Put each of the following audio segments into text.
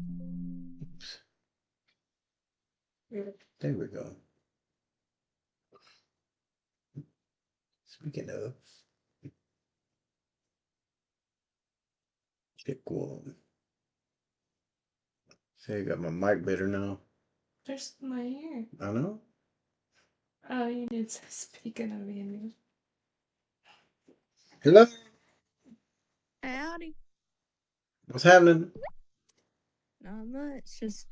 Oops. There we go. Speaking of, check one. See, I got my mic better now. There's my ear. I know. Oh, you did say speaking of Indian. Hello. Howdy. What's happening? Not much. Just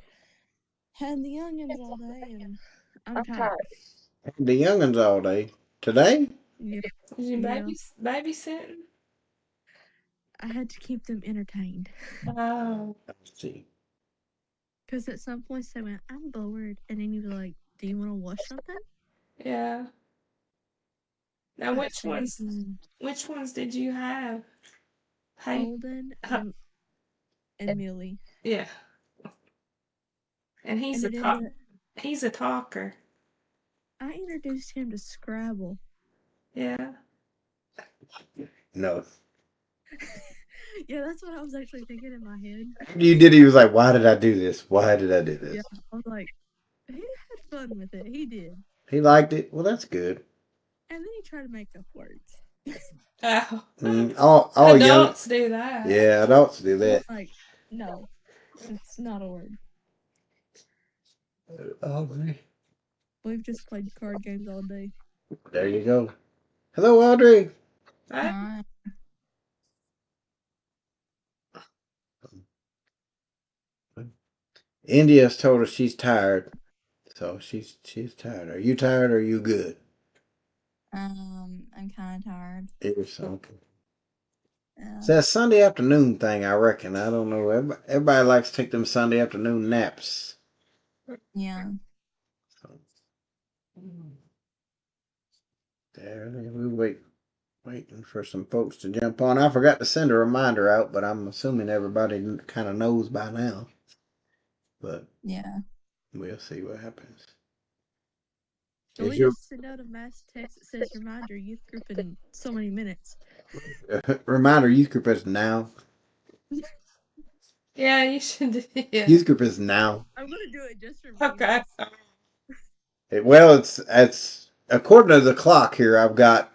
had the youngins all day and I'm tired. The youngins all day. Today? Yep. Is you Yeah. babysitting? I had to keep them entertained. Oh, Let's see. Because at some points they went, I'm bored. And then you were like, do you want to watch something? yeah. Now, I which said, ones? Which ones did you have? Hey, Holden huh, and Millie. yeah. And And it ended up, he's a talker. I introduced him to Scrabble. Yeah. No. Yeah, that's what I was actually thinking in my head. You did. He was like, "Why did I do this? Why did I do Yeah. this?" I was like, he had fun with it. He did. He liked it. Well, that's good. And then he tried to make up words. Oh. All young. Adults do that. Yeah, adults do I was that. like, no, it's not a word. Oh, boy. We've just played card games all day. There you go. Hello, Audrey. Hi. India's told us she's tired, so she's tired. Are you tired? Or are you good? I'm kind of tired. It's okay. It's Yeah. that Sunday afternoon thing, I reckon. I don't know. Everybody likes to take them Sunday afternoon naps. Yeah. So, there, we waiting for some folks to jump on. I forgot to send a reminder out, but I'm assuming everybody kind of knows by now. But Yeah. we'll see what happens. So Is we your just send out a mass text that says reminder youth group in so many minutes. reminder youth group is now? Yeah, you should. Yeah. Youth group is now. I'm gonna do it just for Okay. memes. Well, it's according to the clock here. I've got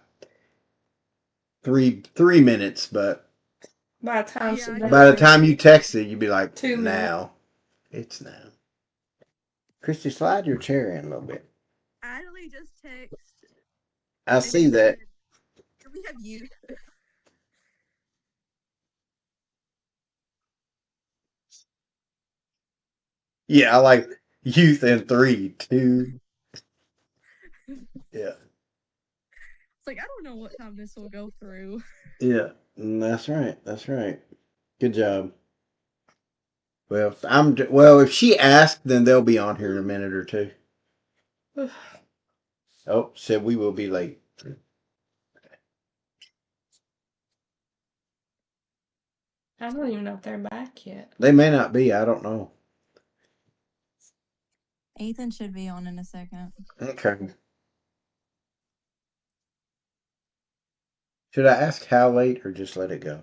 three minutes, but By the time Yeah, she I does got by the it, time 2 minutes. you text it, you'd be like, 2 minutes. now. It's now. Christy, slide your chair in a little bit. Idly just text I and see it that. said, "Can we have youth?" Yeah, I like youth in 3, 2. Yeah. It's like I don't know what time this will go through. Yeah. That's right. That's right. Good job. Well, if she asked, then they'll be on here in a minute or two. Oh, said we will be late. I don't even know if they're back yet. They may not be. I don't know. Ethan should be on in a second. Okay. Should I ask how late or just let it go?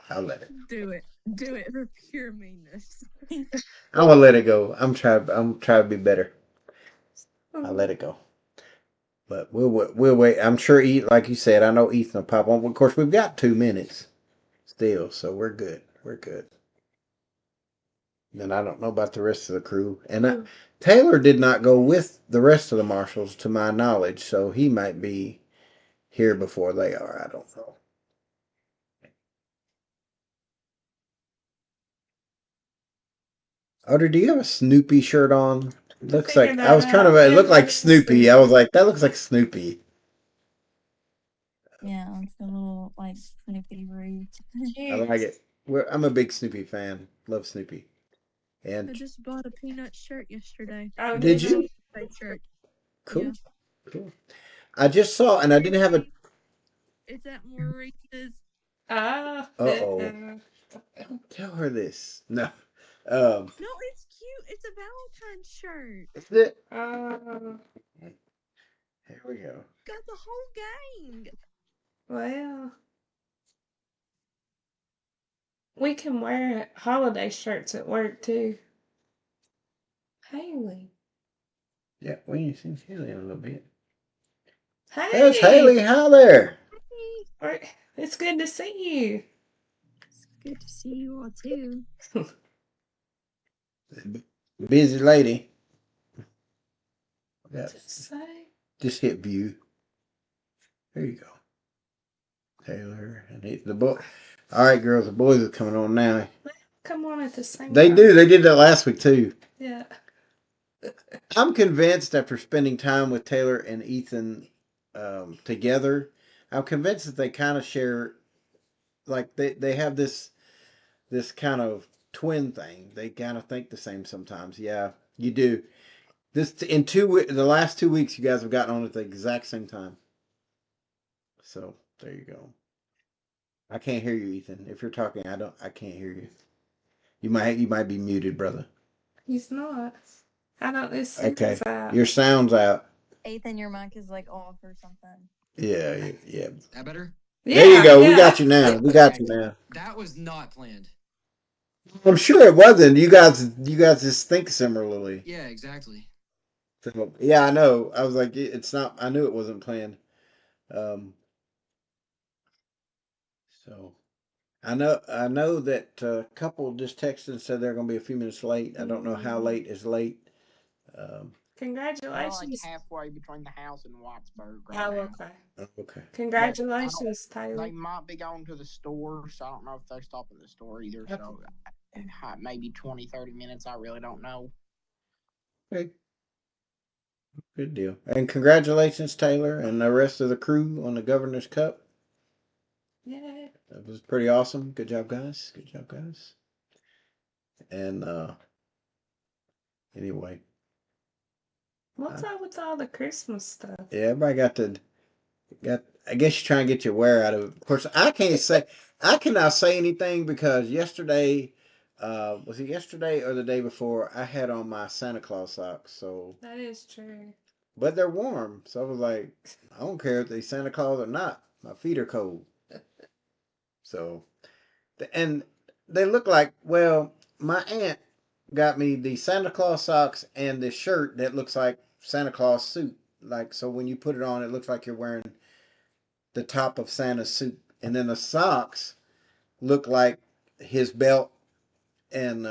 I'll let it. Do it. Do it for pure meanness. I'm gonna let it go. I'm trying to be better. I'll let it go. But we'll wait. I'm sure like you said, I know Ethan will pop on. Of course, we've got 2 minutes still, so we're good. We're good. Then I don't know about the rest of the crew. And Taylor did not go with the rest of the marshals, to my knowledge, so he might be here before they are. I don't know. Otter, do you have a Snoopy shirt on? Looks Figure like I that was trying out. to. It Yeah, looked like that is Snoopy. I was like, that looks like Snoopy. Yeah, it's a little like Snoopy rude. I like it. I'm a big Snoopy fan. Love Snoopy. I And just bought a peanut shirt yesterday. Oh, did did you? you? Fake shirt. Cool. Yeah. Cool. I just saw, and I didn't have a. It's at Maurice's. Ah. Uh-oh. Don't tell her this. No. Um. No, it's cute. It's a Valentine's shirt. Is it? Uh, Here we go. Got the whole gang. well. We can wear holiday shirts at work too. Haley. Yeah, we ain't seen Haley in a little bit. There's Hey! Haley. Hi there. Hey, It's good to see you. it's good to see you all too. Busy lady. Yeah, Just say. just hit view. There you go. Taylor and the boy. All right, girls. The boys are coming on now. Come on at the same They time. do. They did that last week too. Yeah. I'm convinced after spending time with Taylor and Ethan together, I'm convinced that they kind of share, like they have this kind of twin thing. They kind of think the same sometimes. Yeah, you do. This in the last 2 weeks, you guys have gotten on at the exact same time. So there you go. I can't hear you, Ethan. If you're talking, I can't hear you. You might be muted, brother. He's not. I don't. His Okay, signal's out. your sound's out. Ethan, your mic is like off or something. Yeah, yeah. That better? There you Yeah, go. We yeah. got you now. We got you Okay. now. That was not planned. I'm sure it wasn't. You guys just think similarly. Yeah, exactly. So, yeah, I know. I was like, it's not. I knew it wasn't planned. Um, so I know that a couple just texted and said they're going to be a few minutes late. I don't know how late is late. Um, We're like Congratulations. halfway between the house and Wattsburg right Oh, now. okay. okay. But Congratulations, they Taylor. might be going to the store, so I don't know if they're stopping at the store either. So maybe 20, 30 minutes. I really don't know. Okay. Good deal. And congratulations, Taylor, and the rest of the crew on the Governor's Cup. Yeah. That was pretty awesome. Good job, guys. Good job, guys. And anyway, What's up with all the Christmas stuff? yeah, everybody got. I guess you're trying to get your wear out of it. Of course, I cannot say anything because yesterday, was it yesterday or the day before? I had on my Santa Claus socks. So, That is true. but they're warm, so I was like, I don't care if they Santa Claus or not. My feet are cold. So, and they look like, well, my aunt got me the Santa Claus socks and this shirt that looks like Santa Claus suit. Like, so when you put it on, it looks like you're wearing the top of Santa's suit. And then the socks look like his belt and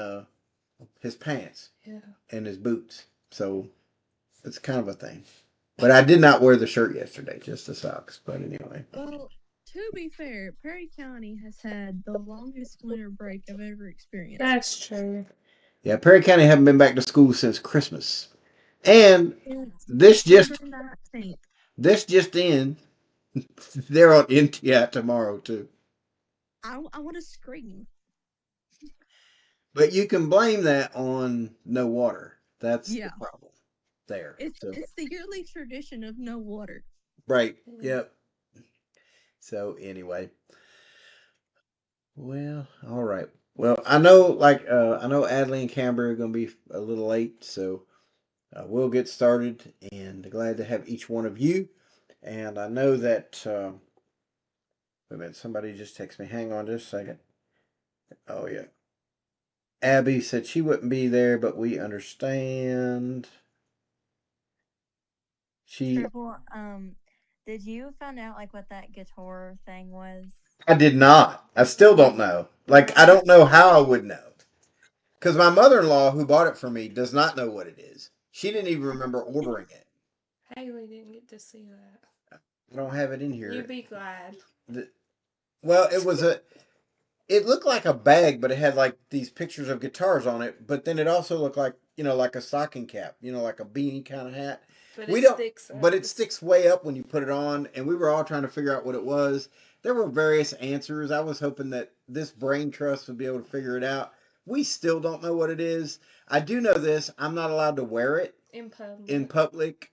his pants Yeah. and his boots. So it's kind of a thing. But I did not wear the shirt yesterday, just the socks. But anyway. Well, to be fair, Perry County has had the longest winter break I've ever experienced. That's true. Yeah, Perry County haven't been back to school since Christmas. And It's this just December 19th. this just in. They're on NTI tomorrow too. I want to scream. But you can blame that on no water. That's Yeah. the problem there. It's So, it's the yearly tradition of no water. right. Yeah. Yep. So anyway. Well, all right. Well, I know Adley and Camber are going to be a little late, so we'll get started. And glad to have each one of you. And I know that. Wait a minute, somebody just texted me. Hang on just a second. Oh yeah, Abby said she wouldn't be there, but we understand. She, Triple, did you find out like what that guitar thing was? I did not. I still don't know. Like, I don't know how I would know. Because my mother in law, who bought it for me, does not know what it is. She didn't even remember ordering it. Haley didn't get to see that. I don't have it in You here. be glad. Well, it looked like a bag, but it had like these pictures of guitars on it. But then it also looked like, like a stocking cap, like a beanie kind of hat. But We it don't, sticks but up. it sticks way up when you put it on. And we were all trying to figure out what it was. There were various answers. I was hoping that this brain trust would be able to figure it out. We still don't know what it is. I do know this. I'm not allowed to wear it In public. in public.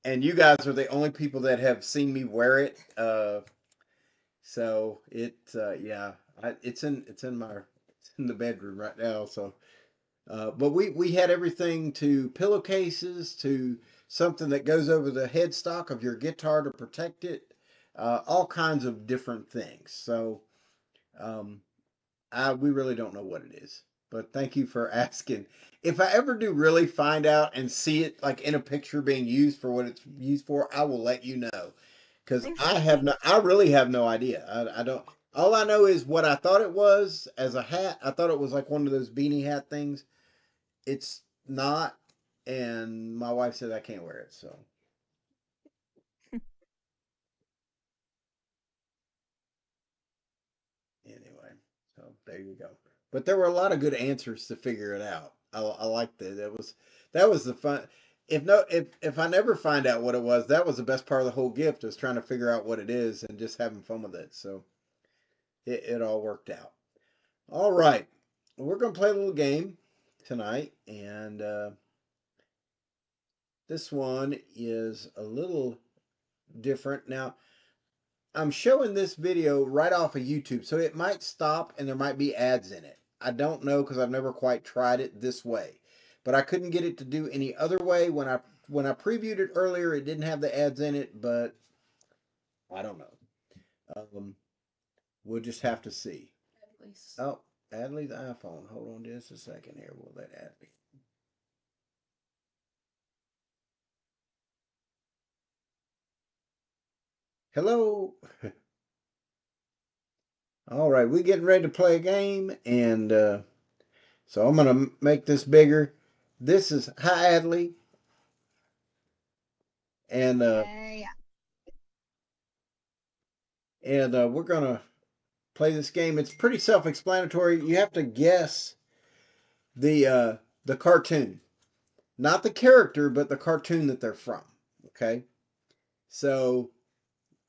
And you guys are the only people that have seen me wear it. So yeah, it's in the bedroom right now. So, but we had everything to pillowcases to something that goes over the headstock of your guitar to protect it, all kinds of different things. So Um, we really don't know what it is, but thank you for asking. If I ever do really find out and see it like in a picture being used for what it's used for, I will let you know. Because I really have no idea. I don't. All I know is what I thought it was as a hat. I thought it was like one of those beanie hat things. It's not, and my wife said I can't wear it. So anyway, so there you go. But there were a lot of good answers to figure it out. I liked it. That was the fun. If I never find out what it was, that was the best part of the whole gift is trying to figure out what it is and just having fun with it. So it all worked out. All right, we're gonna play a little game tonight, and this one is a little different. Now, I'm showing this video right off of YouTube, so it might stop and there might be ads in it. I don't know because I've never quite tried it this way, but I couldn't get it to do any other way. When I previewed it earlier, it didn't have the ads in it, but I don't know. We'll just have to see. Oh, Adley's iPhone. Hold on just a second here. We'll let Adley. Hello. All right, we're getting ready to play a game, and so I'm gonna make this bigger. This is hi Adley, and we're gonna play this game. It's pretty self-explanatory. You have to guess the cartoon, not the character, but the cartoon that they're from. Okay, so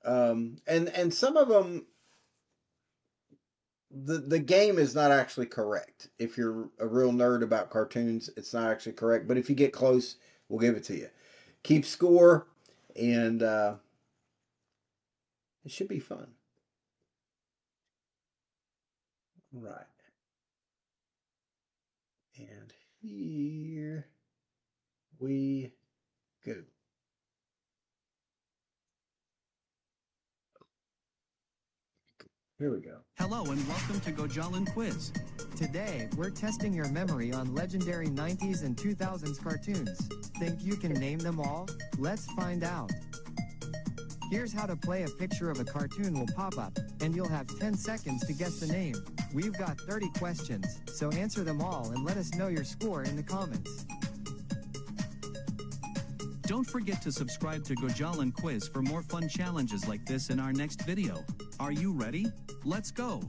and some of them the game is not actually correct. If you're a real nerd about cartoons, it's not actually correct. But if you get close, we'll give it to you. Keep score, and it should be fun. Right. And here we go. Here we go. Hello and welcome to Gojalin Quiz. Today, we're testing your memory on legendary 90s and 2000s cartoons. Think you can name them all? Let's find out. Here's how to play. A picture of a cartoon will pop up, and you'll have 10 seconds to guess the name. We've got 30 questions, so answer them all and let us know your score in the comments. Don't forget to subscribe to Gojalin Quiz for more fun challenges like this in our next video. Are you ready? Let's go!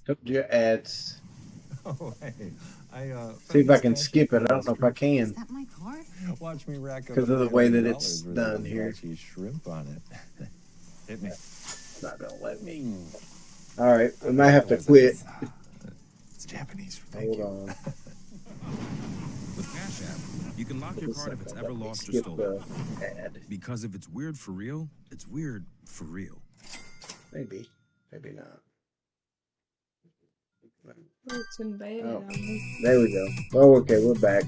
Took your ads. Oh, hey. See if I can skip it. I don't know if I can. Is that my car? Watch me rack up because of the way that it's $100 done worth of here. cheese shrimp on it. Hit me. It's not gonna let me. All right, we might have to quit. It's Japanese. Hold on. With Cash App, you can lock your card if it's ever lost or Skip stolen. the ad. Because if it's weird for real, it's weird for real. Maybe not. It's embedded Oh. on me. There we go. Oh, okay, we're back.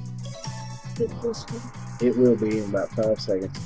It will be in about 5 seconds.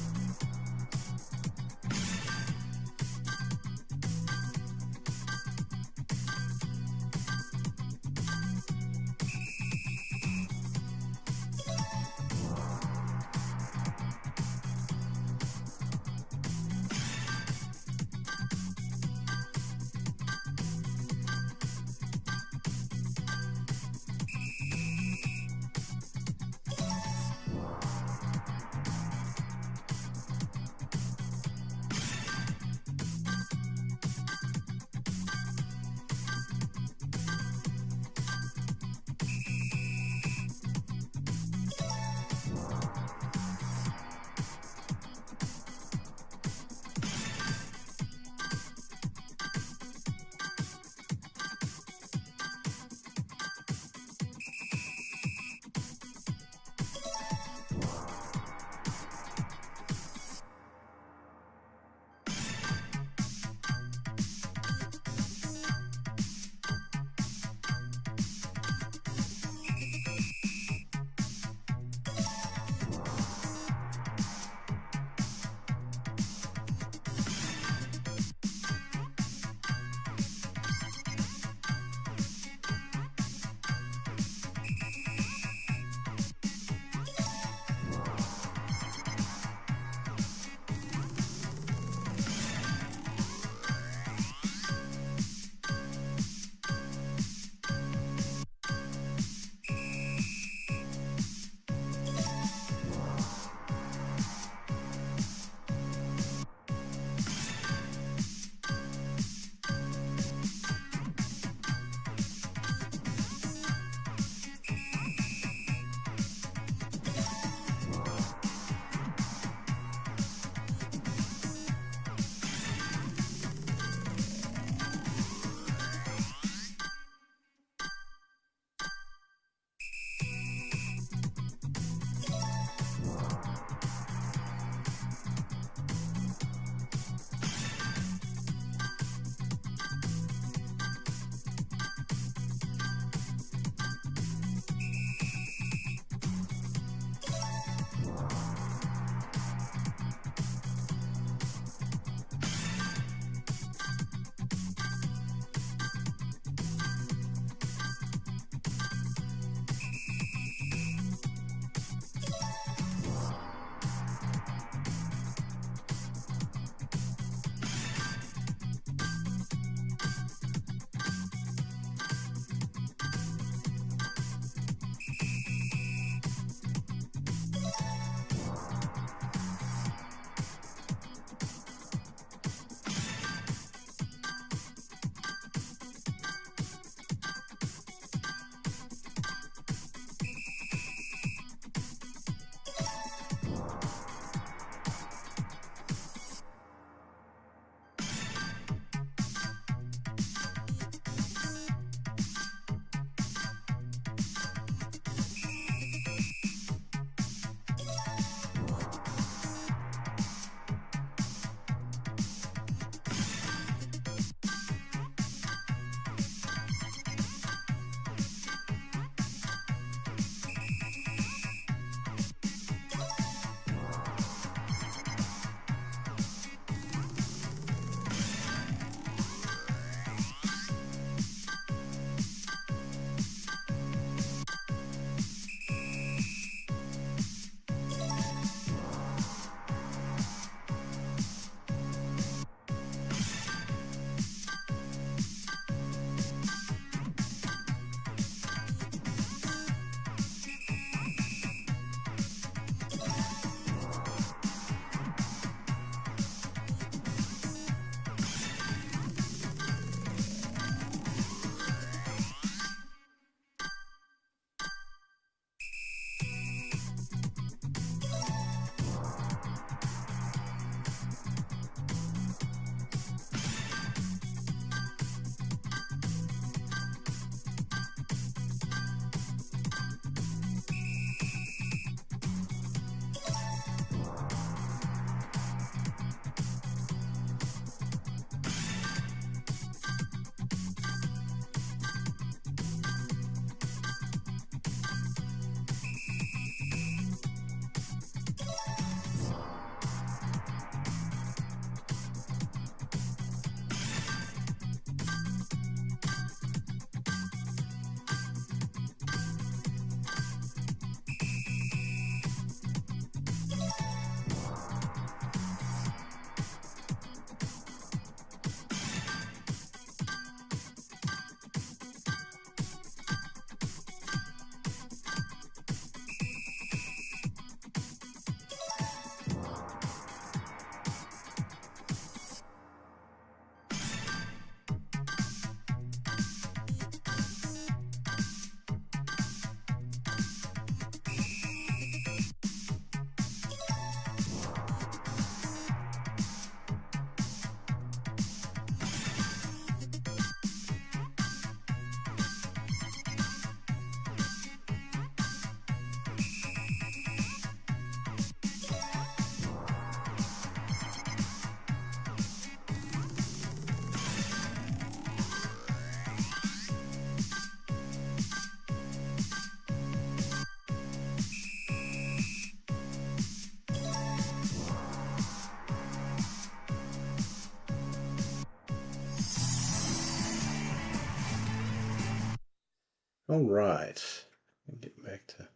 All right. Let me get back to.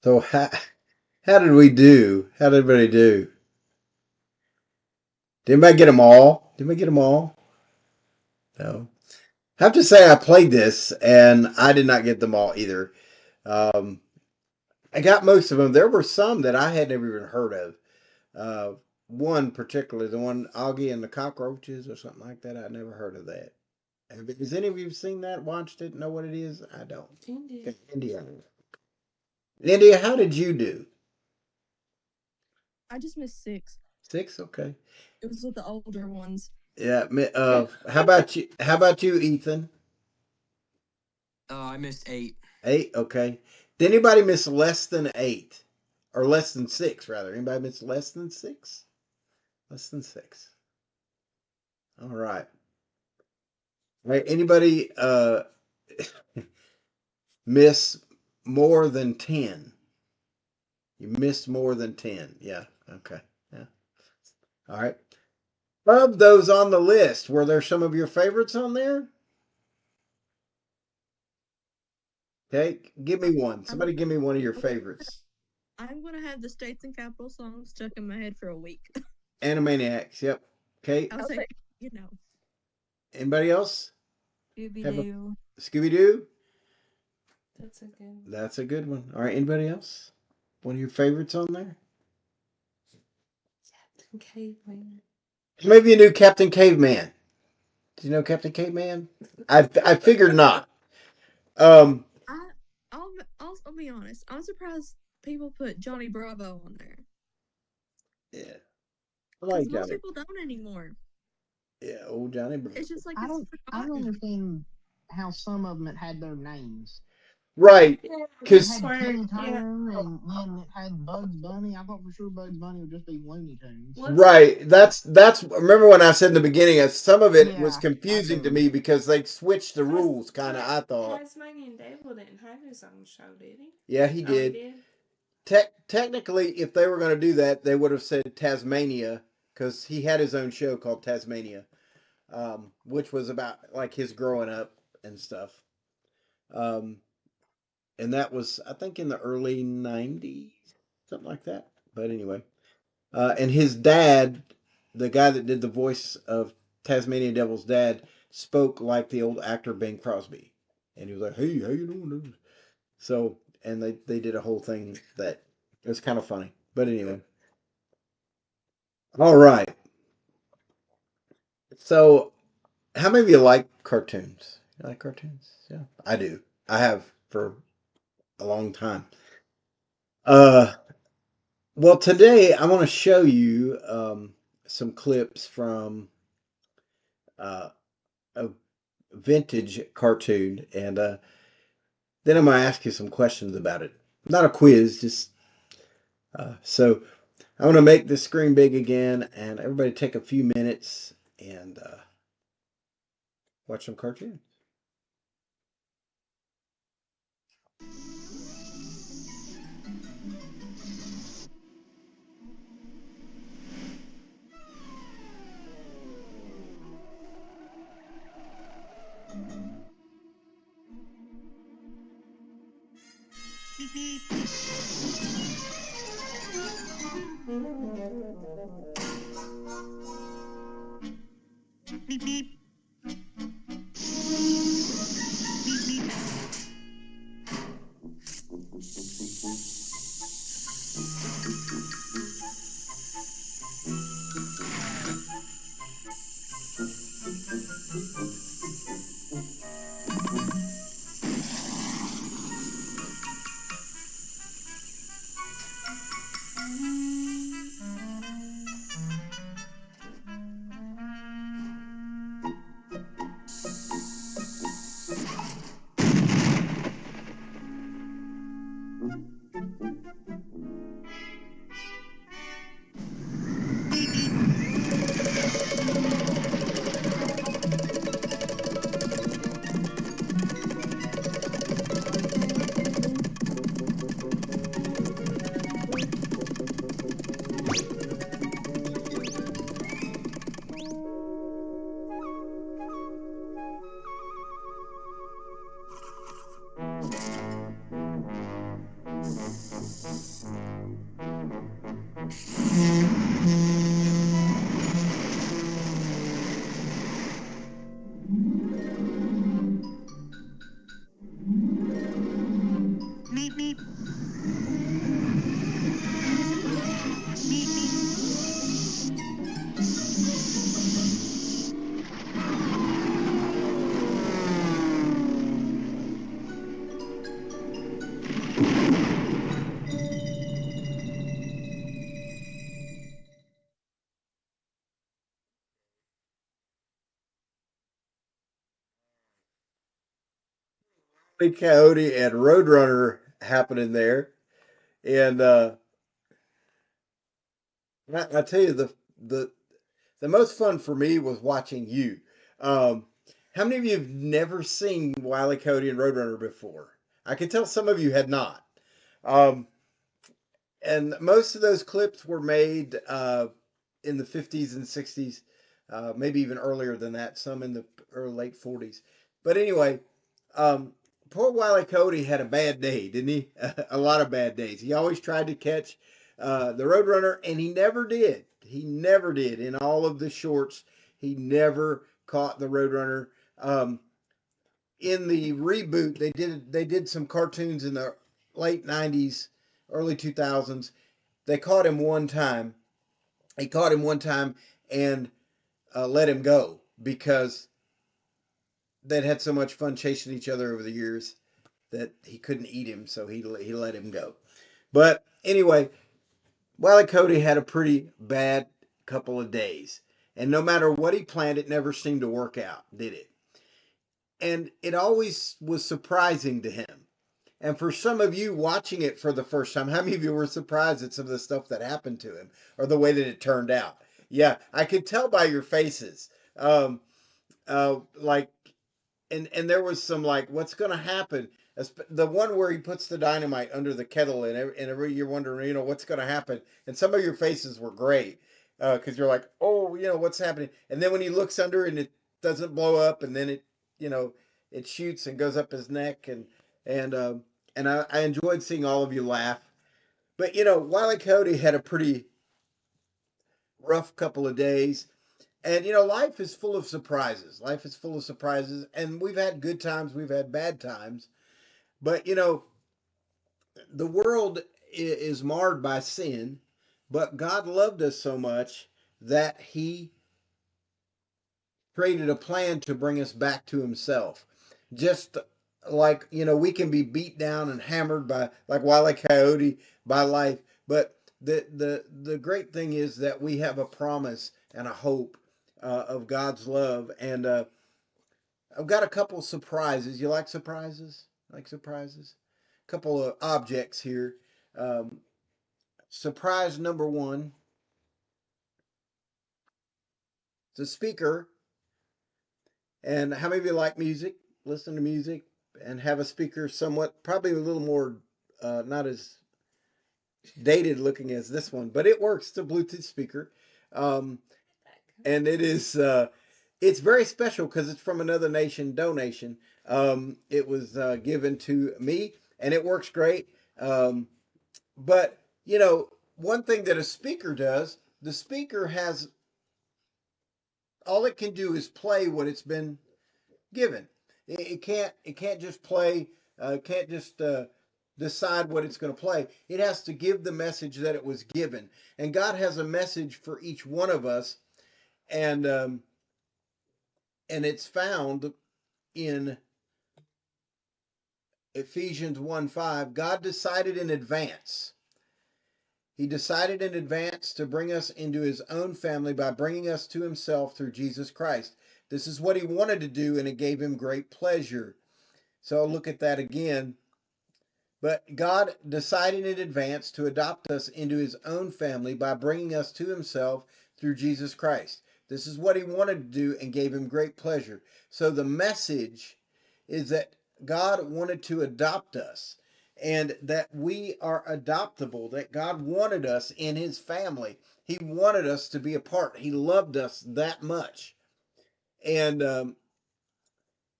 So how did we do? How did everybody do? Did anybody get them all? Did anybody get them all? No. I have to say I played this and I did not get them all either. Um, I got most of them. There were some that I had never even heard of. Uh, one particularly, the one Augie and the Cockroaches or something like that. I never heard of that. Has any of you seen that? Watched it? Know what it is? I don't. India. India. India, how did you do? I just missed 6. 6? Okay. It was with the older ones. Yeah. How about you? How about you, Ethan? I missed 8. 8. Okay. Did anybody miss less than 8, or less than 6 rather? Anybody miss less than 6? Less than 6. All right. All right. Anybody miss more than 10? You missed more than 10. Yeah. Okay. Yeah. All right. Of those on the list, were there some of your favorites on there? Okay, give me one. Somebody give me one of your favorites. I'm gonna have the States and Capital song stuck in my head for a week. Animaniacs. Yep. Okay. I'll say, you know, Anybody else? Scooby Have a Doo. Scooby Doo? That's a good one. That's a good one. All right. Anybody else? One of your favorites on there? Captain Caveman. Maybe you knew Captain Caveman. Do you know Captain Caveman? I figured not. Um. I'll be honest. I'm surprised people put Johnny Bravo on there Yeah. I because like most Johnny. people don't anymore. Yeah. Old Johnny Bravo. It's just like I it's don't forgotten. understand how some of them had their names. Right. Yeah, It Because had where, Timmy yeah. Turner and then it had Bugs Bunny. I thought for sure Bugs Bunny would just be Looney Tunes. What's right. That's. Remember when I said in the beginning, some of it was Yeah, I confusing to do. me because they switched the Tas- rules. Kind of. I thought. Tasmanian Devil didn't have his own show, did he? Yeah, he Oh, he did. did. Technically, if they were going to do that, they would have said Tasmania because he had his own show called Tasmania, which was about like his growing up and stuff. Um, and that was, I think, in the early '90s, something like that. But anyway, and his dad, the guy that did the voice of Tasmanian Devil's dad, spoke like the old actor Bing Crosby, and he was like, "Hey, how you doing?" So, and they did a whole thing that it was kind of funny. But anyway, all right. So, how many of you like cartoons? You like cartoons? Yeah, I do. I have for a long time. Uh, well, today I want to show you some clips from uh, a vintage cartoon, and then I'm gonna ask you some questions about it. Not a quiz, just so I want to make the screen big again, and everybody take a few minutes and watch some cartoons. Wile E. Coyote and Roadrunner happening there, and I tell you the the most fun for me was watching you. Um, how many of you have never seen Wile E. Coyote and Roadrunner before? I can tell some of you had not. Um, and most of those clips were made in the 50s and 60s, maybe even earlier than that, some in the early late 40s. But anyway, um, poor Wile E. Coyote had a bad day, didn't he? A lot of bad days. He always tried to catch the Roadrunner, and he never did. He never did. In all of the shorts, he never caught the Roadrunner. In the reboot, they did some cartoons in the late 90s, early 2000s. They caught him one time. He caught him one time and let him go because they'd had so much fun chasing each other over the years that he couldn't eat him, so he let him go. But anyway, Wile E. Coyote had a pretty bad couple of days, and no matter what he planned, it never seemed to work out, did it? And it always was surprising to him. And for some of you watching it for the first time, how many of you were surprised at some of the stuff that happened to him or the way that it turned out? Yeah, I could tell by your faces. Like, and there was some like, what's going to happen? The one where he puts the dynamite under the kettle, and you're wondering, what's going to happen. And some of your faces were great because you're like, oh, what's happening? And then when he looks under and it doesn't blow up, and then you know, it shoots and goes up his neck, and I enjoyed seeing all of you laugh. But Wile E. Coyote had a pretty rough couple of days. And life is full of surprises. Life is full of surprises, and we've had good times, we've had bad times. But the world is marred by sin, but God loved us so much that He created a plan to bring us back to Himself. Just like we can be beat down and hammered by, like Wile E. Coyote, by life, but the great thing is that we have a promise and a hope of God's love. And I've got a couple surprises. You like surprises? Like surprises? A couple of objects here. Um, Surprise number one: it's a speaker. And how many of you like music? Listen to music and have a speaker somewhat, probably a little more, not as dated looking as this one, but it works. It's a Bluetooth speaker. Um, and it's very special because it's from another nation donation. It was given to me, and it works great. But one thing that a speaker does, the speaker has, all it can do is play what it's been given. It can't just play. Can't just decide what it's going to play. It has to give the message that it was given. And God has a message for each one of us, and it's found in Ephesians 1:5. God decided in advance. He decided in advance to bring us into His own family by bringing us to Himself through Jesus Christ. This is what He wanted to do, and it gave Him great pleasure. So I'll look at that again. But God decided in advance to adopt us into His own family by bringing us to Himself through Jesus Christ. This is what He wanted to do and gave Him great pleasure. So the message is that God wanted to adopt us and that we are adoptable, that God wanted us in His family. He wanted us to be a part. He loved us that much. And,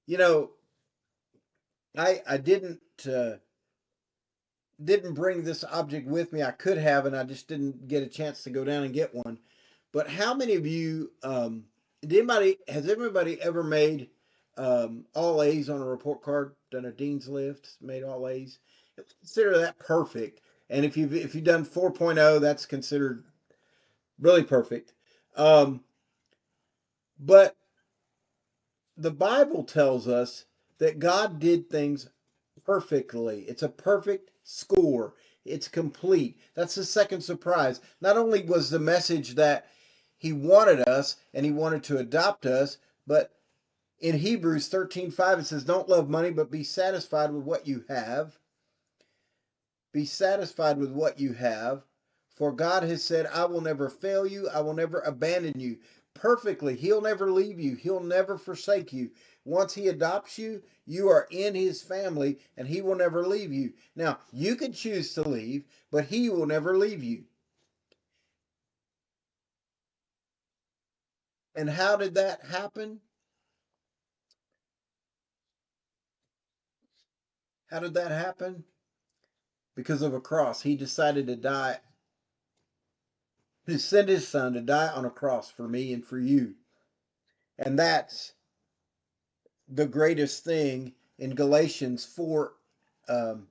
you know, I didn't bring this object with me. I could have, and I just didn't get a chance to go down and get one. But how many of you, has everybody ever made all A's on a report card, done a dean's list, made all A's? Consider that perfect. And if you've done 4.0, that's considered really perfect. But the Bible tells us that God did things perfectly. It's a perfect score. It's complete. That's the second surprise. Not only was the message that He wanted us and He wanted to adopt us, but In Hebrews 13:5, it says, don't love money, but be satisfied with what you have. Be satisfied with what you have. For God has said, I will never fail you. I will never abandon you. Perfectly. He'll never leave you. He'll never forsake you. Once he adopts you, you are in his family and he will never leave you. Now, you could choose to leave, but he will never leave you. And how did that happen? How did that happen? Because of a cross. He decided to die, to send his son to die on a cross for me and for you. And that's the greatest thing in Galatians 4, um,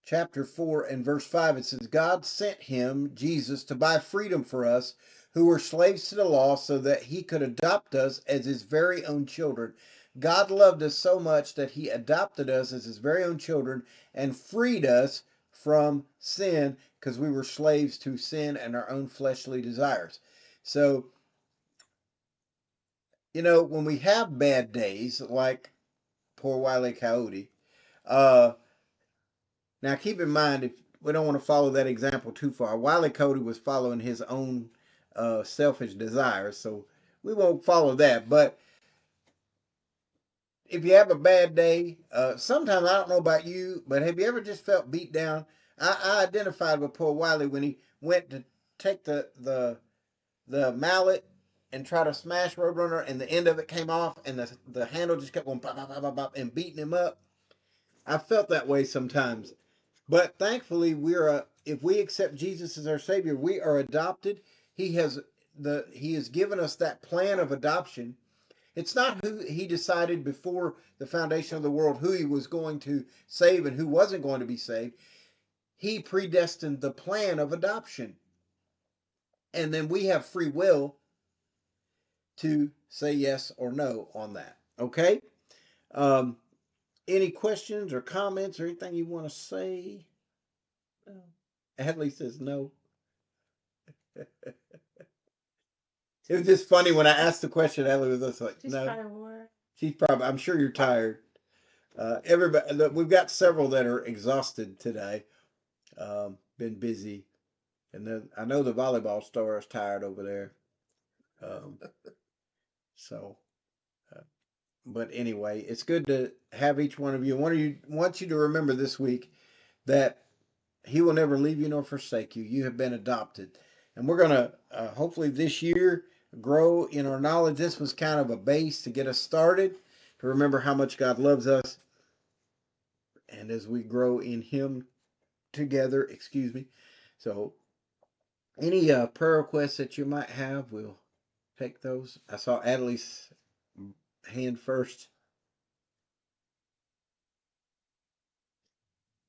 chapter 4 and verse 5. It says, God sent him, Jesus, to buy freedom for us who were slaves to the law so that he could adopt us as his very own children. God loved us so much that he adopted us as his very own children and freed us from sin because we were slaves to sin and our own fleshly desires. So, when we have bad days, like poor Wile E. Coyote, now keep in mind, if we don't want to follow that example too far, Wile E. Coyote was following his own selfish desires, so we won't follow that. But if you have a bad day, sometimes, I don't know about you, but have you ever just felt beat down? I identified with poor Wiley when he went to take the mallet and try to smash Roadrunner, and the end of it came off, and the handle just kept going pop, pop, pop, pop, pop, and beating him up. I felt that way sometimes. But thankfully, if we accept Jesus as our Savior, we are adopted. He has given us that plan of adoption. It's not who he decided before the foundation of the world who he was going to save and who wasn't going to be saved. He predestined the plan of adoption. And then we have free will to say yes or no on that. Okay? Um, any questions or comments or anything you want to say? No. Adley says no. It was just funny when I asked the question. Adley was just like, She's no. probably bored. She's probably. I'm sure you're tired. Everybody. Look, we've got several that are exhausted today. Been busy, and then I know the volleyball star is tired over there. Um, so, uh, but anyway, it's good to have each one of you. One of you wants you to remember this week that he will never leave you nor forsake you. You have been adopted. And we're going to hopefully this year grow in our knowledge. This was kind of a base to get us started, to remember how much God loves us. And as we grow in Him together, excuse me. So, any prayer requests that you might have, we'll take those. I saw Adelie's hand first.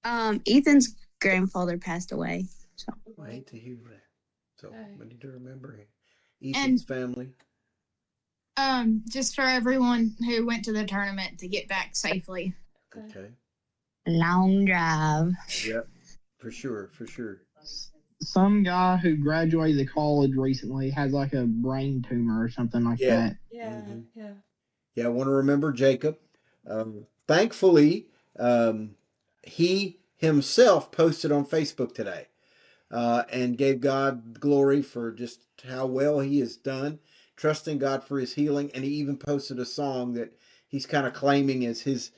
Ethan's grandfather passed away. So I hate to hear that. So we need to remember And Ethan's family. just for everyone who went to the tournament to get back safely. Okay. long drive. Yep. For sure. For sure. Some guy who graduated college recently has like a brain tumor or something like Yeah. that. Yeah, Mhm. yeah. Yeah, I want to remember Jacob. Thankfully, he himself posted on Facebook today and gave God glory for just how well he has done, trusting God for his healing. And he even posted a song that he's kind of claiming as his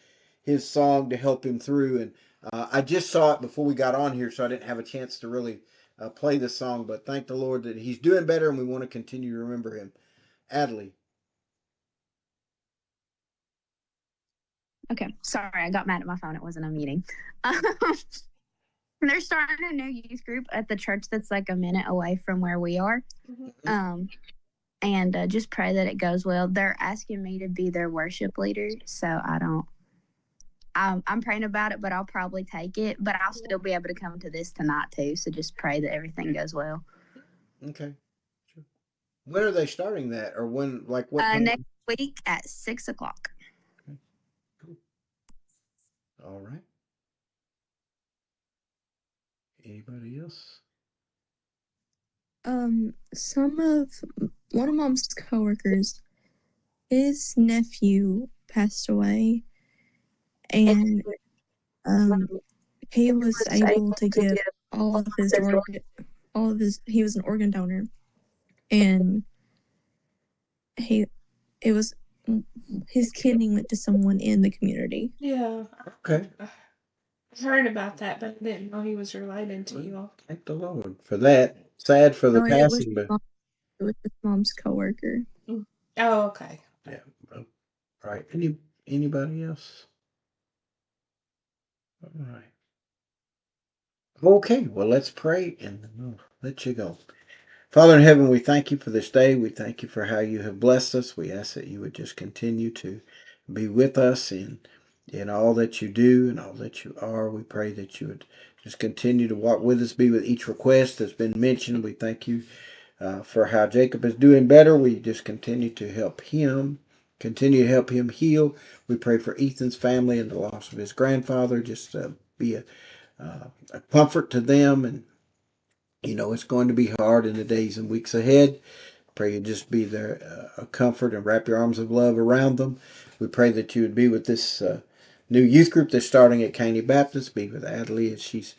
song to help him through. And I just saw it before we got on here, so I didn't have a chance to really play the song. But thank the Lord that he's doing better, and we want to continue to remember him. Adley. Okay, sorry, I got mad at my phone. It wasn't a meeting. They're starting a new youth group at the church that's like a minute away from where we are. Mm-hmm. And just pray that it goes well. They're asking me to be their worship leader, so I don't. I'm praying about it, but I'll probably take it. But I'll still be able to come to this tonight too. So just pray that everything goes well. Okay. Sure. When are they starting that, or when? Like what time? Next week at 6:00. Okay. Cool. All right. Anybody else? One of Mom's coworkers his nephew passed away, and he was able to give all of his he was an organ donor, and he it was his kidney went to someone in the community. Yeah. Okay. I heard about that, but I didn't know he was related to you all. Thank the Lord for that. Sad for the No, passing, but it was his mom's coworker. Oh, okay. yeah. Well, right. Anybody else? All right. Okay. Well, let's pray and we'll let you go. Father in heaven, we thank you for this day. We thank you for how you have blessed us. We ask that you would just continue to be with us in all that you do and all that you are. We pray that you would just continue to walk with us, be with each request that's been mentioned. We thank you for how Jacob is doing better. We just continue to help him, continue to help him heal. We pray for Ethan's family and the loss of his grandfather. Just be a comfort to them. And, it's going to be hard in the days and weeks ahead. Pray you just be there, a comfort, and wrap your arms of love around them. We pray that you would be with this new youth group that's starting at Caney Baptist. Be with Adelie as she's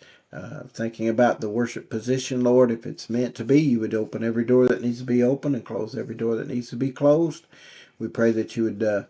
thinking about the worship position, Lord. If it's meant to be, you would open every door that needs to be open and close every door that needs to be closed. We pray that you would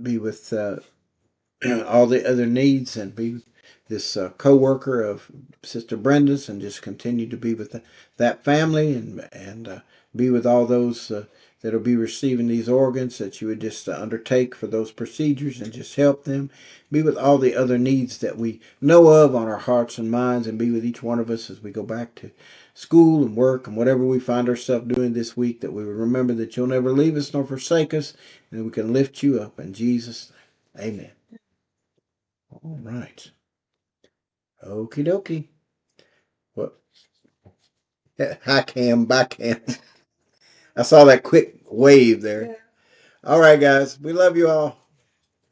be with all the other needs and be this co-worker of Sister Brenda's and just continue to be with that family and be with all those that will be receiving these organs, that you would just undertake for those procedures and just help them. Be with all the other needs that we know of on our hearts and minds, and be with each one of us as we go back to school and work and whatever we find ourselves doing this week, that we will remember that you'll never leave us nor forsake us, and we can lift you up in Jesus' name. Amen. All right. Okie dokie. What? Hi, Cam. Bye, Cam. I saw that quick wave there. Yeah. All right, guys. We love you all.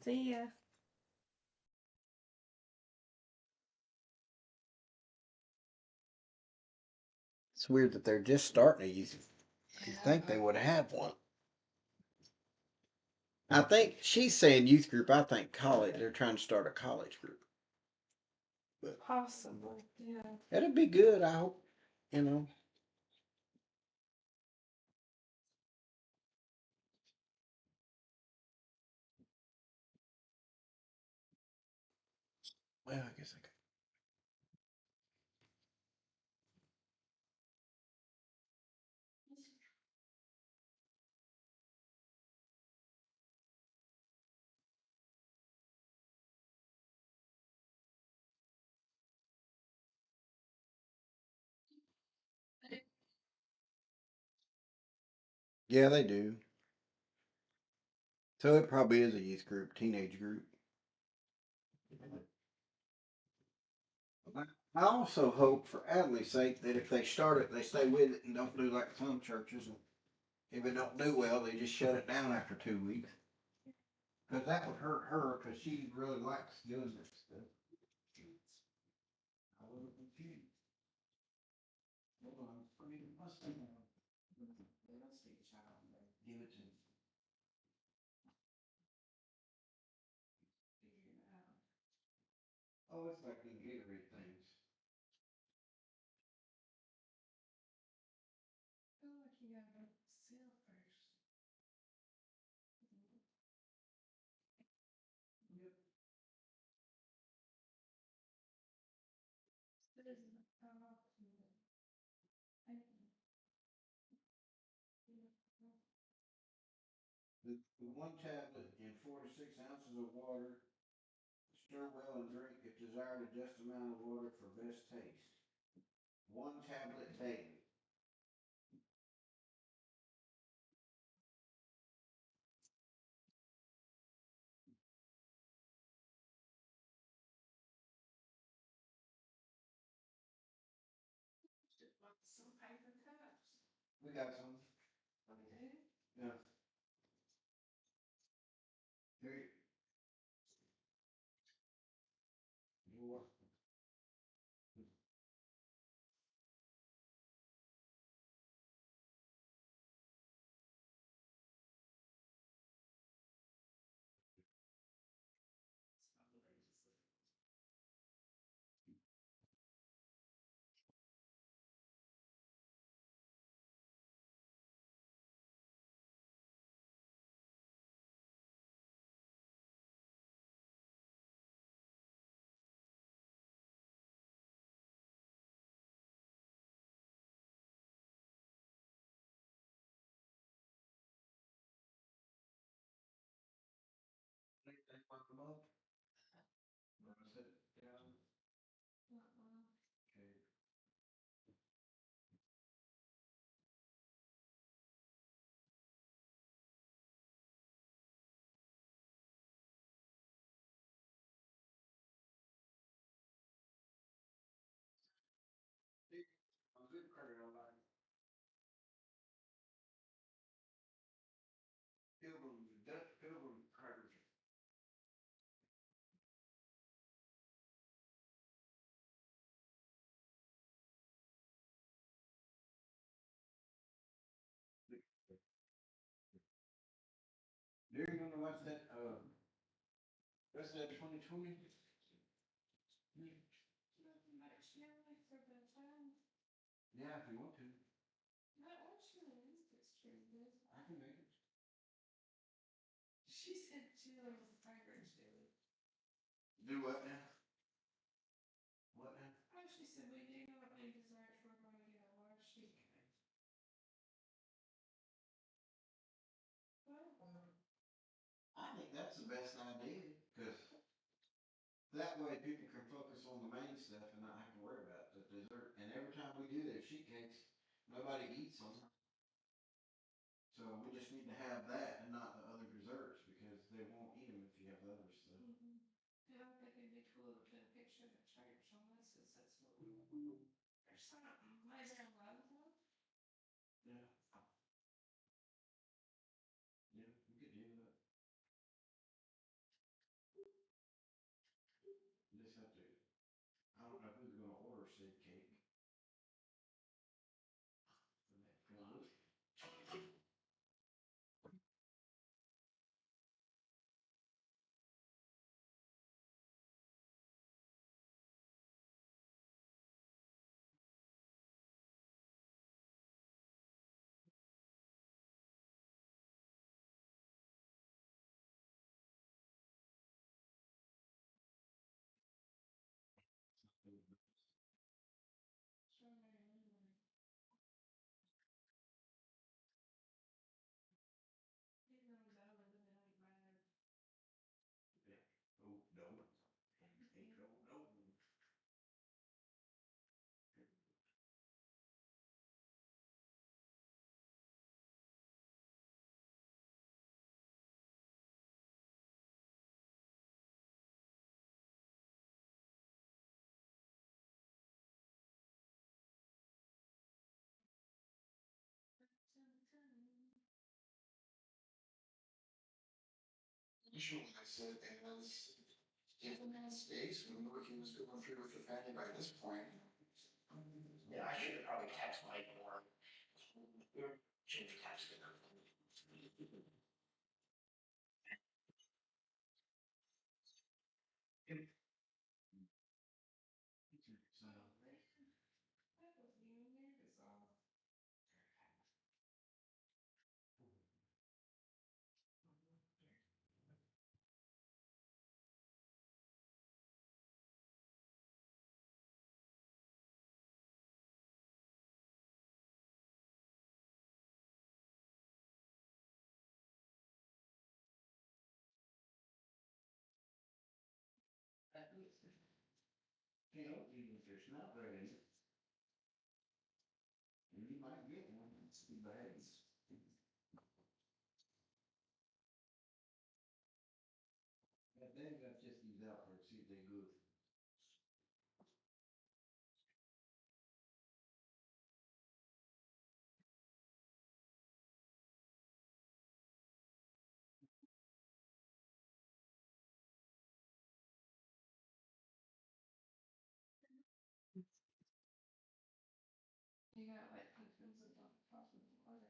See ya. It's weird that they're just starting a youth. You think they would have one? I think she's saying youth group. I think college. They're trying to start a college group. But Possibly. Yeah. it'd be good. I hope. You know. Well, I guess I could. Yeah, they do. So it probably is a youth group, teenage group. I also hope, for Adelie's sake, that if they start it, they stay with it and don't do like some churches. And if it don't do well, they just shut it down after 2 weeks. Because that would hurt her, because she really likes doing this stuff. I wasn't confused. Hold on. I mean, it must be. Give it to me. Oh, it's like the Gatorade things. I feel like you gotta go seal first. Yep. The one tablet in 4 to 6 ounces of water. Stir well and drink if desired a just amount of water for best taste. One tablet daily. Some paper cups. We got some. Okay. Yeah. Here you go. You're gonna watch that, rest of that 2020? Yeah, if you want to. I can make it. She said she loves the Tigers, David. Do what now? What now? Oh, she said we do not need desserts. We're going to get a large sheet cake. I think that's the best idea, because that way people can focus on the main stuff and not have to worry about the dessert. And every time we do those sheet cakes, nobody eats them. So we just need to have that and not the other desserts, because they won't eat them if you have the other stuff. Yeah, I think it'd be cool to put a picture of the church on this, since that's what we want. Or something, maybe a logo. Yeah. Yeah, we could do that. You just have to, I don't know who's gonna order said cake. For that food. Sure, anyway. You know, that would have been like bad. Yeah. Oh, no. Hey, no, no. Usually I said, and as given that space, we knew what he was going through with the family by this point. Yeah, I should have probably texted Mike more. Should have texted him. So, That was even weird as all. that is, you know, even if there's not bread in it, and you might get one, it's too bad. But then got just use out for it, see if they good. You got like pumpkins and top of the water.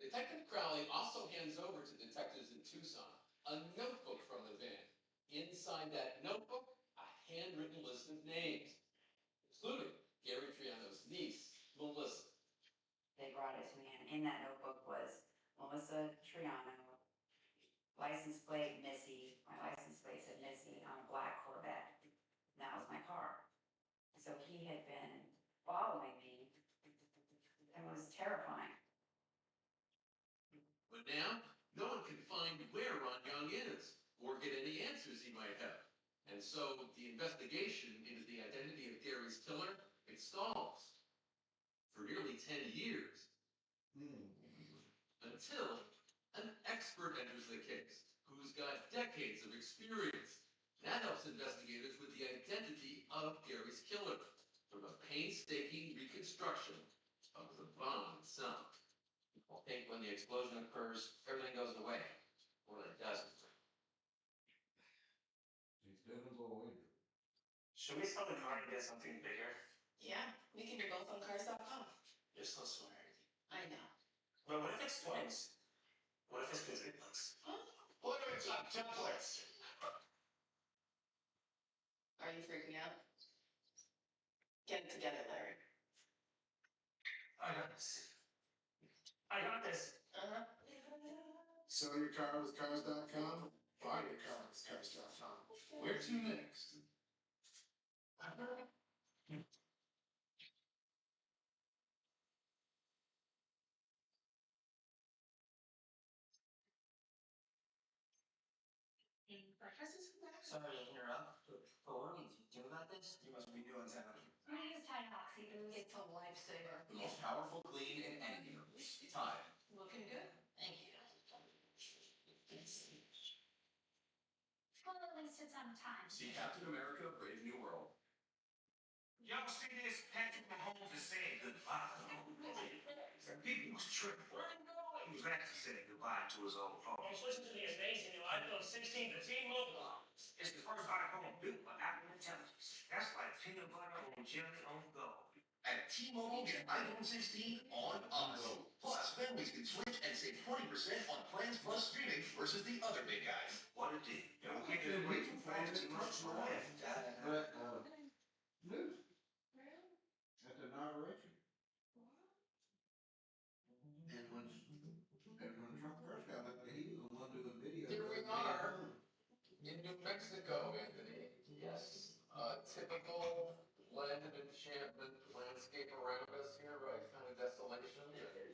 Detective Crowley also hands over to detectives in Tucson a notebook from the van. Inside that notebook, a handwritten list of names, including Gary Triano's niece, Melissa. They brought it to me, and in that notebook was Melissa Triano, license plate Missy. My license plate said Missy on a black Corvette. And that was my car. So he had been following me. It was terrifying. But now, no one can find where Ron Young is, or get any answers he might have. And so, the investigation into the identity of Gary's killer, it stalls. For nearly 10 years. Until an expert enters the case, who's got decades of experience. That helps investigators with the identity of Gary's killer, from a painstaking reconstruction of the bomb itself. I think when the explosion occurs, everything goes away. Well, it doesn't. It doesn't go away. Should we sell the car and get something bigger? Yeah, we can do both on cars.com. You're so smart. I know. But what if it's twins? What if it's quadruplets? Huh? What if it's octuplets? Are you freaking out? Get it together, Larry. I got this. I got this. Uh-huh. Sell your car with cars.com. Buy your car with cars.com. Where to next? Breakfast is back. Sorry to interrupt, but what are we doing about this? You must be new in town. I'm gonna use Tide Oxy Boost. It's a lifesaver. The most powerful clean in any universe. Tide. Looking good. Thank you. Well, at least it's on time. See Captain America: Brave New World. Y'all see this? Patrick Mahomes is saying goodbye. People was tripping. Where are you going? He was actually saying goodbye to his old home. Just listen to the amazing new iPhone 16 to T-Mobile. It's the first iPhone built by Apple Intelligence. That's like peanut butter on jelly on the go. At T-Mobile, get iPhone 16 on us. Plus, families can switch and save 20% on plans plus streaming versus the other big guys. What a deal. Yeah, we can't get away too fast. Too much money. But news at the inauguration. And when Trump first got elected, he was the one doing videos. Here we are in New Mexico, Anthony. Yes, typical land of enchantment landscape around us here, right? Kind of desolation,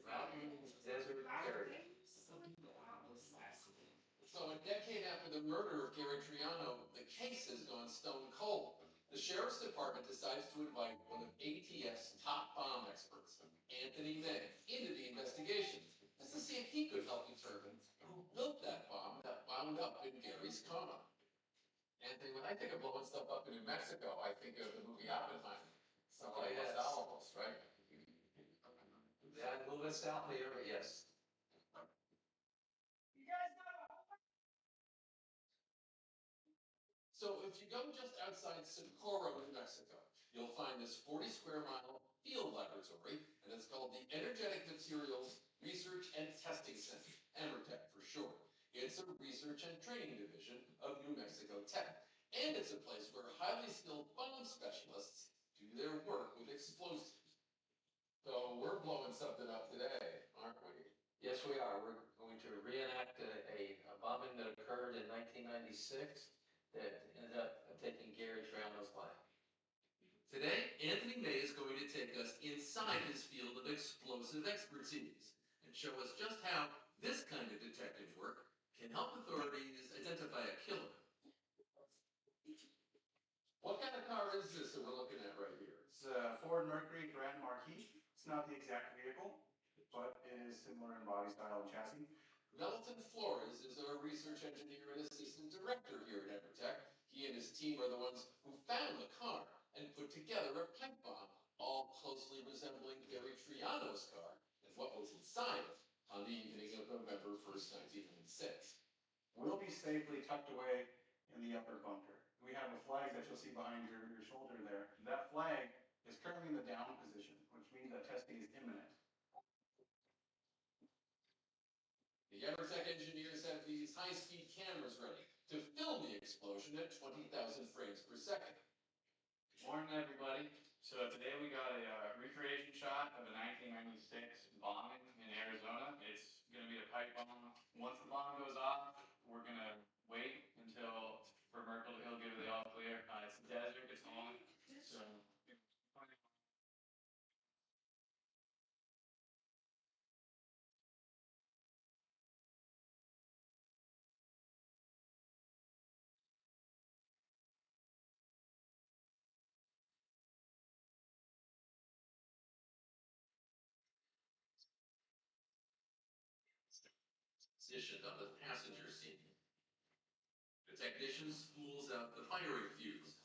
mountains, desert area. So a decade after the murder of Gary Triano, the case has gone stone cold. The Sheriff's Department decides to invite one of ATF's top bomb experts, Anthony May, into the investigation, just to see if he could help determine who built that bomb that wound up in Gary's car. Anthony, when I think of blowing stuff up in New Mexico, I think of the movie Oppenheimer. Somebody Los Alamos, right? Yeah, a little bit south here, but yes. So if you go just outside Socorro, New Mexico, you'll find this 40 square mile field laboratory, and it's called the Energetic Materials Research and Testing Center, EMERTEC for short. It's a research and training division of New Mexico Tech, and it's a place where highly skilled bomb specialists do their work with explosives. So we're blowing something up today, aren't we? Yes, we are. We're going to reenact a bombing that occurred in 1996 that ended up taking Gary Triano's life. Today, Anthony May is going to take us inside his field of explosive expertise and show us just how this kind of detective work can help authorities identify a killer. What kind of car is this that we're looking at right here? It's a Ford Mercury Grand Marquis. It's not the exact vehicle, but it is similar in body style and chassis. Melton Flores is our research engineer and assistant director here at EMERTEC. He and his team are the ones who found the car and put together a pipe bomb, all closely resembling Gary Triano's car and what was inside it on the evening of November 1st, 1996. Will be safely tucked away in the upper bunker. We have a flag that you'll see behind your shoulder there. That flag is currently in the down position, which means that testing is imminent. The EMERTEC engineers have these high-speed cameras ready to film the explosion at 20,000 frames per second. Morning, everybody. So today we got a recreation shot of a 1996 bombing in Arizona. It's going to be a pipe bomb. Once the bomb goes off, we're going to wait until for Merkel to he'll give the all clear. It's desert, it's long, so. Positioned on the passenger seat. The technician spools out the firing fuse.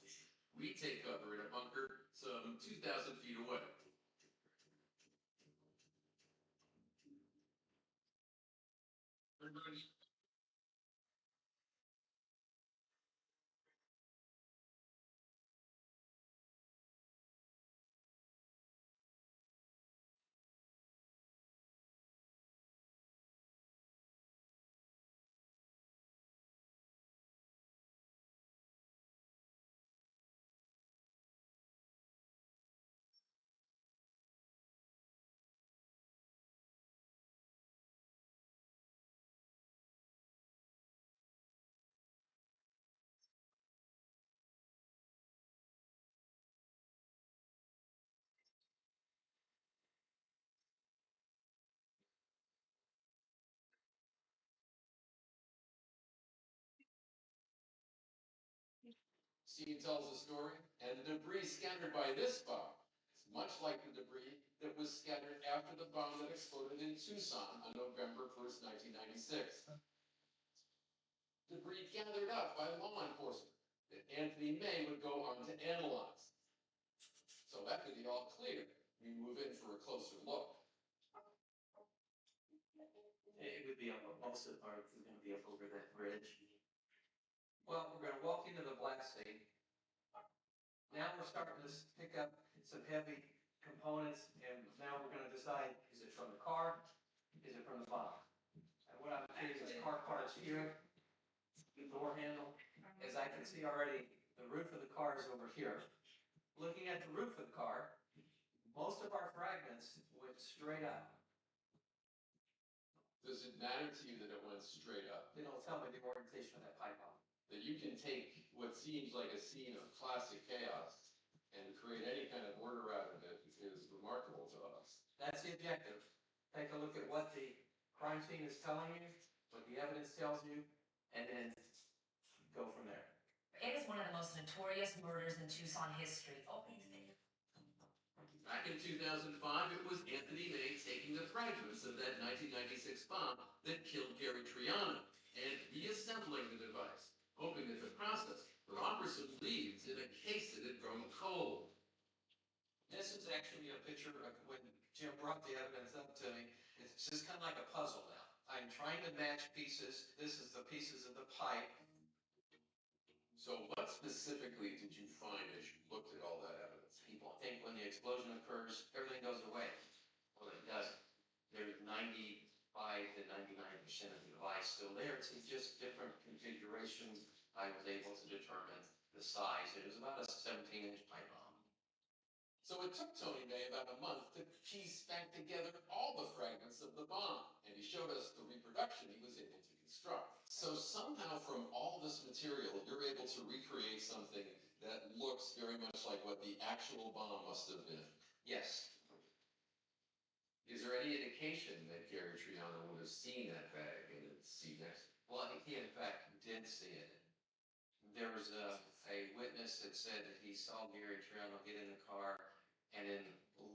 We take cover in a bunker some 2,000 feet away. scene tells a story, and the debris scattered by this bomb is much like the debris that was scattered after the bomb that exploded in Tucson on November 1st, 1996. Debris gathered up by law enforcement that Anthony May would go on to analyze. So after the all clear, we move in for a closer look. It would be up, most of the part is going to be up over that bridge. Well, we're going to walk into the blasting. Now we're starting to pick up some heavy components, and now we're going to decide, is it from the car? Is it from the bomb? And what I'm seeing is car parts here, the door handle. As I can see already, the roof of the car is over here. Looking at the roof of the car, most of our fragments went straight up. Does it matter to you that it went straight up? It'll tell me the orientation of that pipe bomb. That you can take what seems like a scene of classic chaos and create any kind of order out of it is remarkable to us. That's the objective. Take a look at what the crime scene is telling you, what the evidence tells you, and then go from there. It is one of the most notorious murders in Tucson history. Back in 2005, it was Anthony May taking the fragments of that 1996 bomb that killed Gary Triano and reassembling the device, hoping that the process would offer some leads in a case that had grown cold. This is actually a picture of when Jim brought the evidence up to me. It's just kind of like a puzzle now. I'm trying to match pieces. This is the pieces of the pipe. So what specifically did you find as you looked at all that evidence? People think when the explosion occurs, everything goes away. Well, it doesn't. There's 95 to 99% of the device still there. It's just different configurations. I was able to determine the size. It was about a 17-inch pipe bomb. So it took Tony May about a month to piece back together all the fragments of the bomb, and he showed us the reproduction he was able to construct. So somehow from all this material, you're able to recreate something that looks very much like what the actual bomb must have been. Yes. Is there any indication that Gary Triano would have seen that bag and see next? Well, he in fact did see it. There was a witness that said that he saw Gary Triano get in the car and then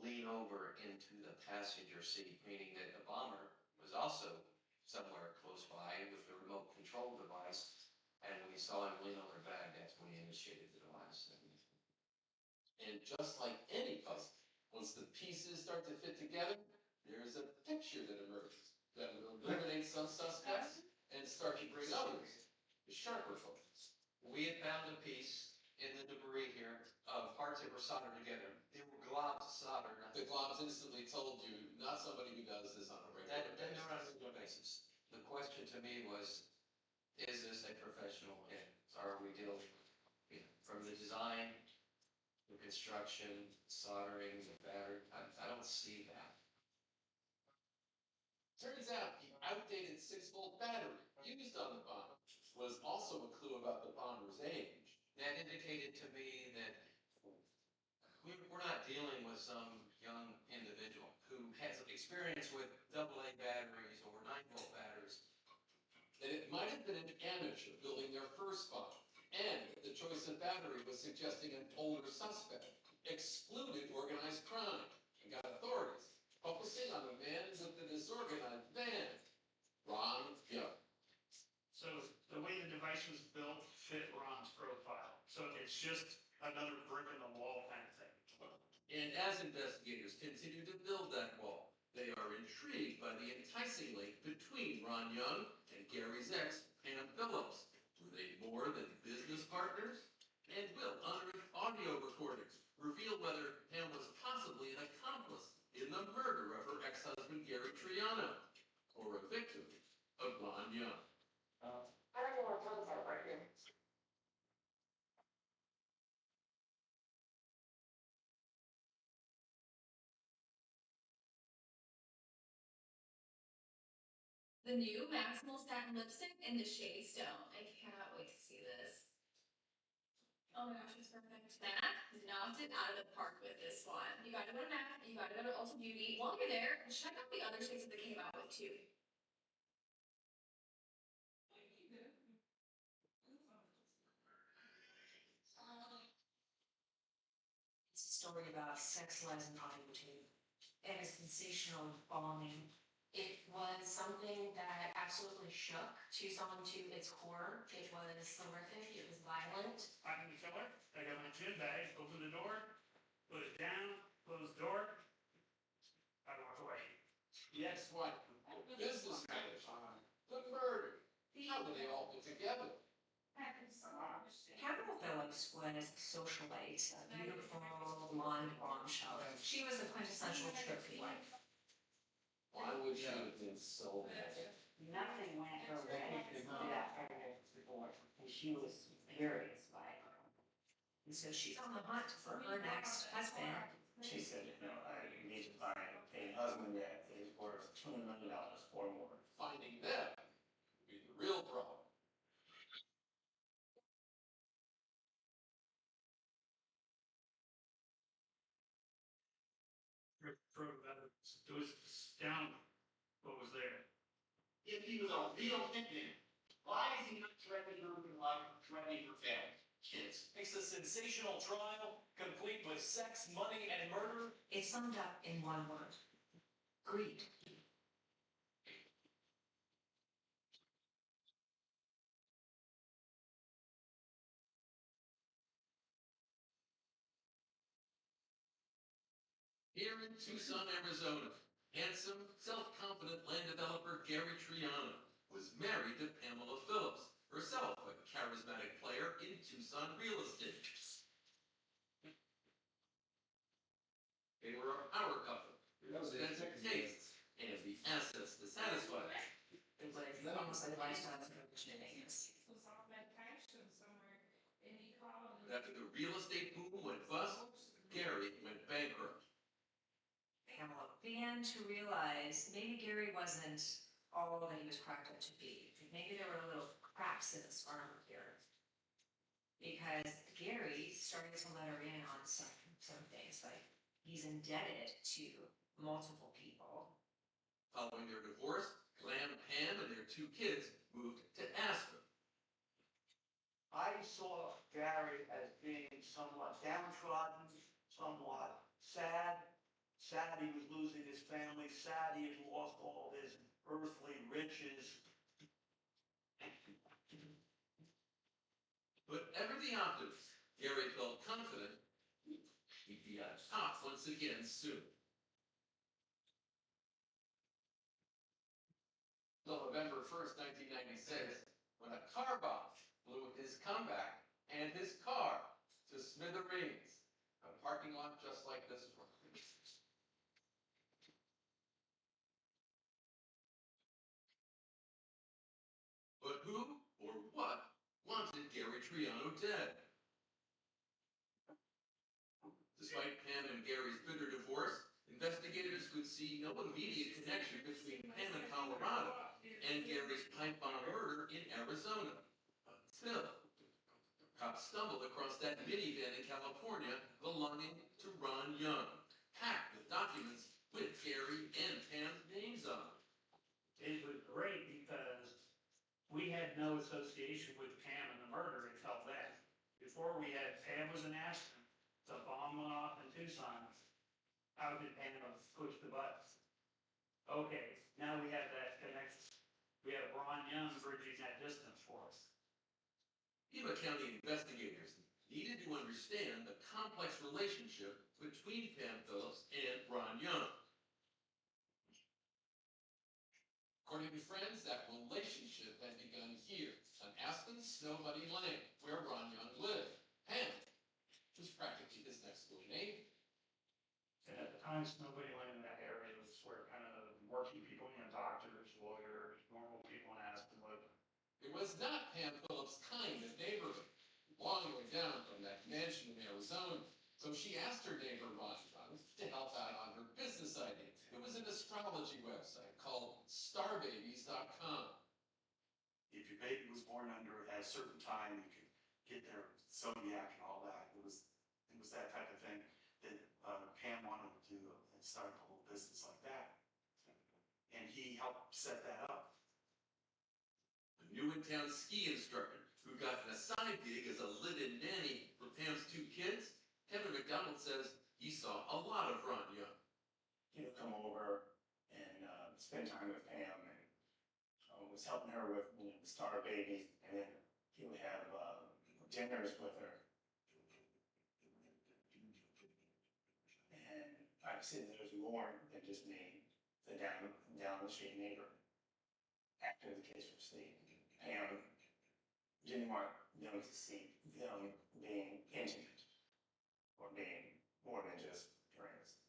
lean over into the passenger seat, meaning that the bomber was also somewhere close by with the remote control device. And when he saw him lean over the bag, that's when he initiated the device. And just like any puzzle, once the pieces start to fit together, there is a picture that emerges that will eliminate some suspects and start to bring others to sharper focus. We had found a piece in the debris here of parts that were soldered together. They were globs soldered. The globs instantly told you, not somebody who does this on a regular basis. The question to me was, is this a professional hit? So are we dealing from the design, the construction, soldering, the battery? I don't see that. Turns out the outdated 6-volt battery used on the bomb was also a clue about the bomber's age. That indicated to me that we're not dealing with some young individual who has experience with AA batteries or 9-volt batteries. That it might have been an amateur building their first bomb, and the choice of battery was suggesting an older suspect, excluded organized crime, and got authorities focusing on the man with the disorganized van, Ron Young. So the way the device was built fit Ron's profile. So it's just another brick in the wall kind of thing. And as investigators continue to build that wall, they are intrigued by the enticing link between Ron Young and Gary's ex, Pam Phillips. Were they more than business partners? And will unearthed audio recordings reveal whether Pam was possibly an accomplice in the murder of her ex-husband Gary Triano, or a victim of Ron Young? I don't know what phones are right here. The new Maximal Satin Lipstick in the shade Stone. I cannot wait to see this. Oh my gosh, it's perfect. MAC knocked it out of the park with this one. You gotta go to MAC, you gotta go to Ulta Beauty. While you're there, check out the other shades that they came out with too. about sex, lies, and audio tape and a sensational bombing. It was something that absolutely shook Tucson to its core. It was horrific. It was violent. I'm the killer. I got my gym bag, open the door, put it down, close the door. I walk away. Yes, what? Business matters. The murder. How do they all fit together? Pamela Phillips was a socialite, a beautiful blonde bombshell. She was the quintessential trophy wife. Why would she have been so bad? Nothing went her way through that before, and she was furious by it. And so she's on the hunt for her next husband. She said, you know, I need to find a husband that is worth $2 million or more. Finding them would be the real problem. It was astounding what was there. If he was a real hitman, why is he not threatening her with life, threatening her family? Kids. It's a sensational trial, complete with sex, money, and murder. It's summed up in one word: greed. Here in Tucson, Arizona, handsome, self-confident land developer Gary Triano was married to Pamela Phillips, herself a charismatic player in Tucson real estate. They were a power couple, with expensive tastes, and the assets to satisfy them. It was almost like a lifestyle of Vegas. But after the real estate boom went bust, Gary went bankrupt. Pamela began to realize maybe Gary wasn't all that he was cracked up to be. Maybe there were little cracks in his armor here. Because Gary started to let her in on some things, like he's indebted to multiple people. Following their divorce, Glam, Pam, and their 2 kids moved to Aspen. I saw Gary as being somewhat downtrodden, somewhat sad he was losing his family, sad he had lost all of his earthly riches. But ever the optimist, Gary felt confident he'd be on top once again soon. November 1st, 1996, when a car bomb blew his comeback and his car to smithereens. A parking lot just like this one. But who or what wanted Gary Triano dead? Despite Pam and Gary's bitter divorce, investigators could see no immediate connection between Pam in Colorado and Gary's pipe bomb murder in Arizona. Until cops stumbled across that minivan in California belonging to Ron Young, packed with documents with Gary and Pam's names on them. It was great because we had no association with Pam and the murder until then. Before we had, Pam was in Aspen, the bomb went off in Tucson. How did Pam push the buttons? Okay, now we have that connection. We have Ron Young bridging that distance for us. Yuba County investigators needed to understand the complex relationship between Pam Phillips and Ron Young. According to friends, that relationship had begun here, on Aspen Snow Bunny Lane, where Ron Young lived. Pam was practically his next door neighbor. And at the time, nobody lived in that area. It was where kind of working people, you know, doctors, lawyers, normal people in Aspen lived. It was not Pam Phillips' kind of neighborhood, long way down from that mansion in Arizona. So she asked her neighbor Ron Young to help out on her business idea. It was an astrology website called starbabies.com. If your baby was born under at a certain time, you could get their zodiac and all that. It was that type of thing that Pam wanted to do and start a whole business like that. And he helped set that up. A new in-town ski instructor who got a side gig as a live-in nanny for Pam's 2 kids, Kevin McDonald says he saw a lot of Ron Young. He would come over and spend time with Pam, and was helping her with the star babies, and then he would have dinners with her. And like I said, there was more than just me, the down the street neighbor. After the kids were asleep, Pam didn't want them to see them being intimate or being more than just friends.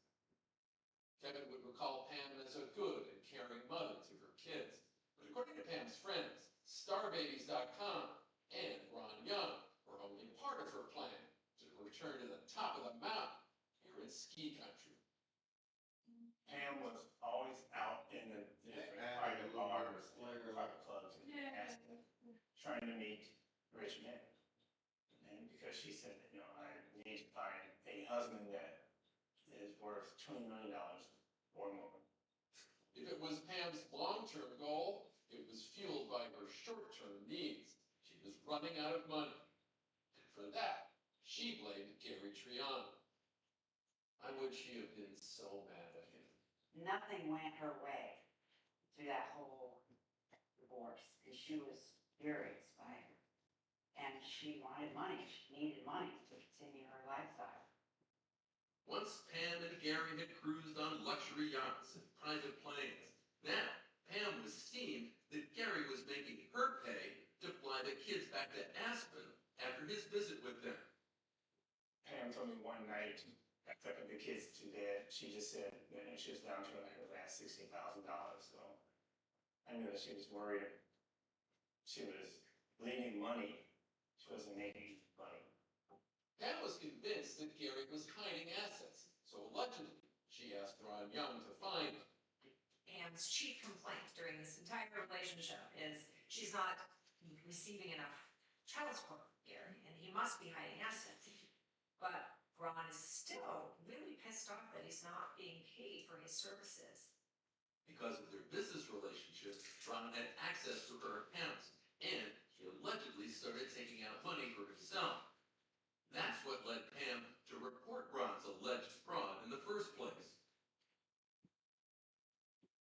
Kevin would recall Pam as a good and caring mother to her kids. But according to Pam's friends, starbabies.com and Ron Young were only part of her plan to return to the top of the mountain here in ski country. Pam was always out in the different private bars and private clubs and asking, trying to meet rich men. And because she said that, I need to find a husband that is worth $20 million or more. If it was Pam's long-term goal, it was fueled by her short-term needs. She was running out of money. And for that, she blamed Gary Triano. Why would she have been so mad at him? Nothing went her way through that whole divorce, and she was furious by it. And she wanted money. She needed money to continue her lifestyle. Once Pam and Gary had cruised on luxury yachts and private planes. Now, Pam was steamed that Gary was making her pay to fly the kids back to Aspen after his visit with them. Pam told me one night, after the kids to bed, she just said that she was down to her last $60,000. So I knew that she was worried. She was bleeding money. She wasn't making money. Pam was convinced that Gary was hiding assets, so allegedly she asked Ron Young to find him. Pam's chief complaint during this entire relationship is she's not receiving enough child support from Gary, and he must be hiding assets. But Ron is still really pissed off that he's not being paid for his services. Because of their business relationship, Ron had access to her accounts, and he allegedly started taking out money for himself. That's what led Pam to report Ron's alleged fraud in the first place.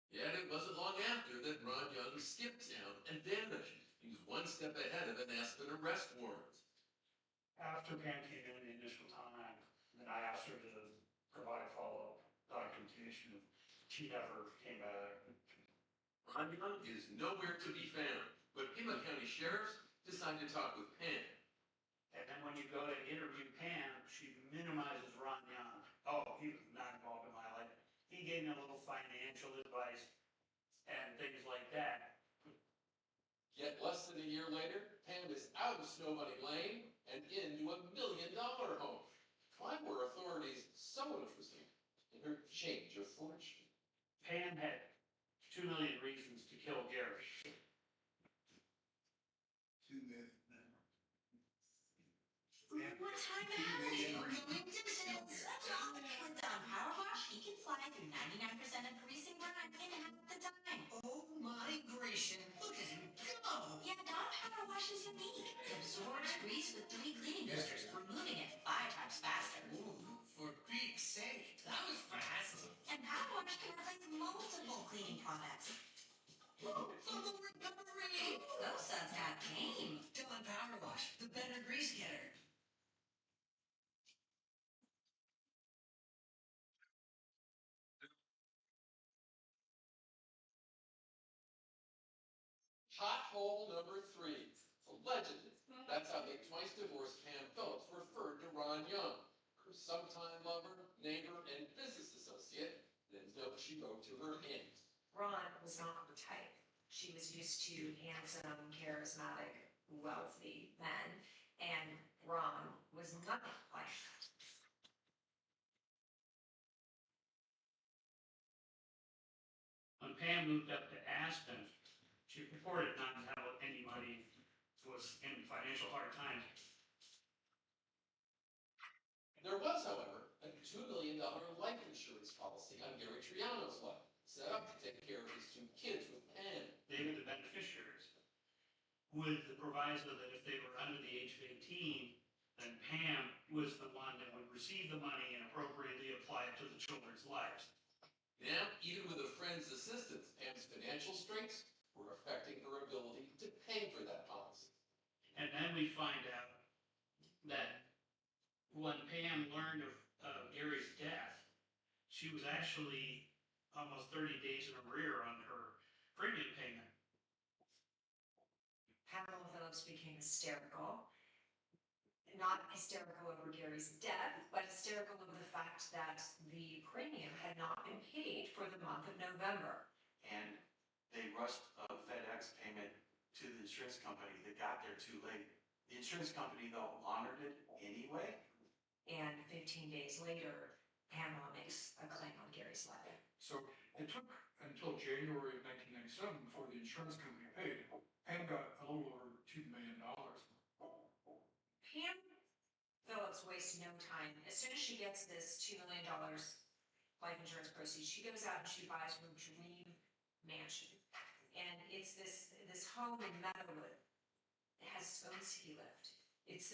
Yet it wasn't long after that Ron Young skipped town and vanished. He was one step ahead of an Aspen arrest warrant. After Pam came in the initial time, then I asked her to provide follow-up documentation. She never came back. Ron Young is nowhere to be found, but Pima County sheriffs decided to talk with Pam. And then when you go to interview Pam, she minimizes Ron Young. Oh, he was not involved in my life. He gave me a little financial advice and things like that. Yet less than a year later, Pam is out of Snow Bunny Lane and into $1 million home. Why were authorities so interested in her change of fortune? Pam had 2 million reasons to kill Gary. 2 million. What time are you going to distance? With Dawn Power Wash, he can fly through 99% of greasing run in half the time. Oh my gracious, look at him go! Yeah, Dawn Power Wash is unique. It absorbs grease with 3 cleaning boosters, removing it 5 times faster. Ooh, for Pete's sake, that was fast. And Power Wash can replace multiple cleaning products. Ooh, full recovery! Those suds got game. Dawn Power Wash, the better grease getter. Hot hole number 3. Allegedly, that's how the twice divorced Pam Phillips referred to Ron Young, her sometime lover, neighbor, and business associate, in a note she wrote to her aunt. Ron was not her type. She was used to handsome, charismatic, wealthy men, and Ron was nothing like that. When Pam moved up to Aspen, she purported not to have any money, was in financial hard times. There was, however, a $2 million life insurance policy on Gary Triano's life, set up to take care of his 2 kids with Pam. They were the beneficiaries, with the proviso that if they were under the age of 18, then Pam was the one that would receive the money and appropriately apply it to the children's lives. Now, even with a friend's assistance, Pam's financial straits were affecting her ability to pay for that policy. And then we find out that when Pam learned of Gary's death, she was actually almost 30 days in arrear on her premium payment. Pamela Phillips became hysterical. Not hysterical over Gary's death, but hysterical over the fact that the premium had not been paid for the month of November. And they rushed a FedEx payment to the insurance company that got there too late. The insurance company, though, honored it anyway. And 15 days later, Pamela makes a claim on Gary's life. So it took until January of 1997 before the insurance company paid. Pam got a little over $2 million. Pam Phillips wastes no time. As soon as she gets this $2 million life insurance proceeds, she goes out and she buys her dream mansion. And it's this home in Meadowwood. It has its own ski lift. It's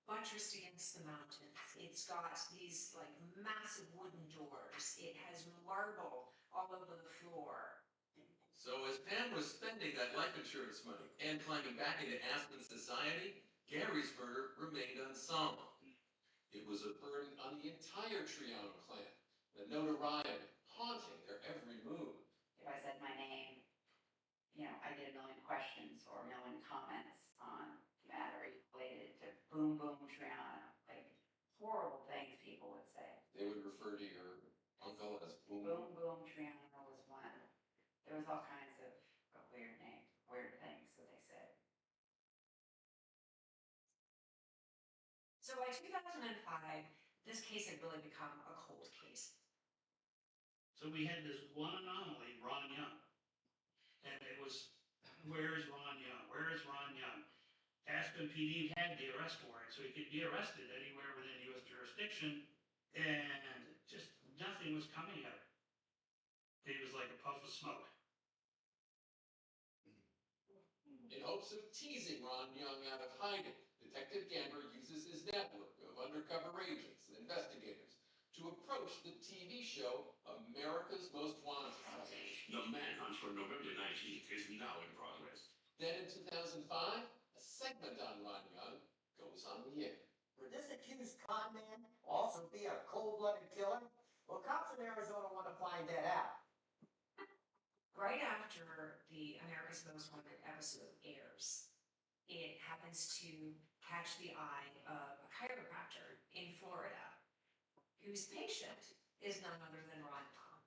buttressed against the mountains. It's got these like massive wooden doors. It has marble all over the floor. So as Pam was spending that life insurance money and climbing back into Aspen society, Gary's murder remained unsolved. It was a burden on the entire Triano clan, the notoriety haunting their every move. If I said my name, I get a million questions or a million comments on matter related to Boom Boom Triano, like horrible things people would say. They would refer to your uncle as Boom Boom Boom Triano was one. There was all kinds of weird names, weird things that they said. So by 2005, this case had really become a cold case. So we had this one anomaly, Ron Young. And it was, where's Ron Young? Where is Ron Young? Aspen PD had the arrest warrant, so he could be arrested anywhere within U.S. jurisdiction, and just nothing was coming of it. It was like a puff of smoke. In hopes of teasing Ron Young out of hiding, Detective Gamber uses his network of undercover agents and investigators to approach the TV show America's Most Wanted. The manhunt for November 19th is now in progress. Then in 2005, a segment on Ron Young goes on the air. Would this accused con man also be a cold-blooded killer? Well, cops in Arizona want to find that out. Right after the America's Most Wanted episode airs, it happens to catch the eye of a chiropractor in Florida, whose patient is none other than Ron Young.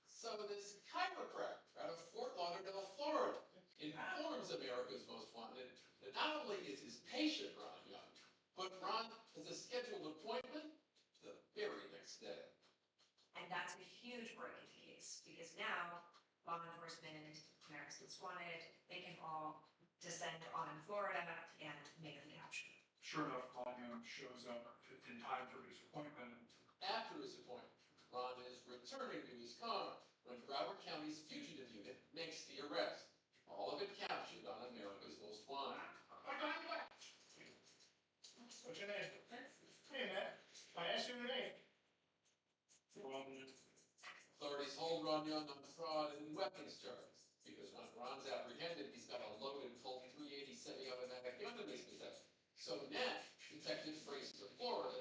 So this chiropractor out of Fort Lauderdale, Florida, informs America's Most Wanted that not only is his patient Ron Young, but Ron has a scheduled appointment the very next day. And that's a huge break in the case, because now law enforcement, America's Most Wanted, they can all descend on Florida and make the capture. Sure enough, Ron Young shows up in time for his appointment. After his appointment, Ron is returning to his car when Broward County's fugitive unit makes the arrest. All of it captured on America's Most Wanted. What's your name? Hey, man. I asked you your name. Authorities hold Ron Young on fraud and weapons charges because when Ron's apprehended, he's got a loaded Colt 380 semi-automatic gun in his possession. So now, detectives race to Florida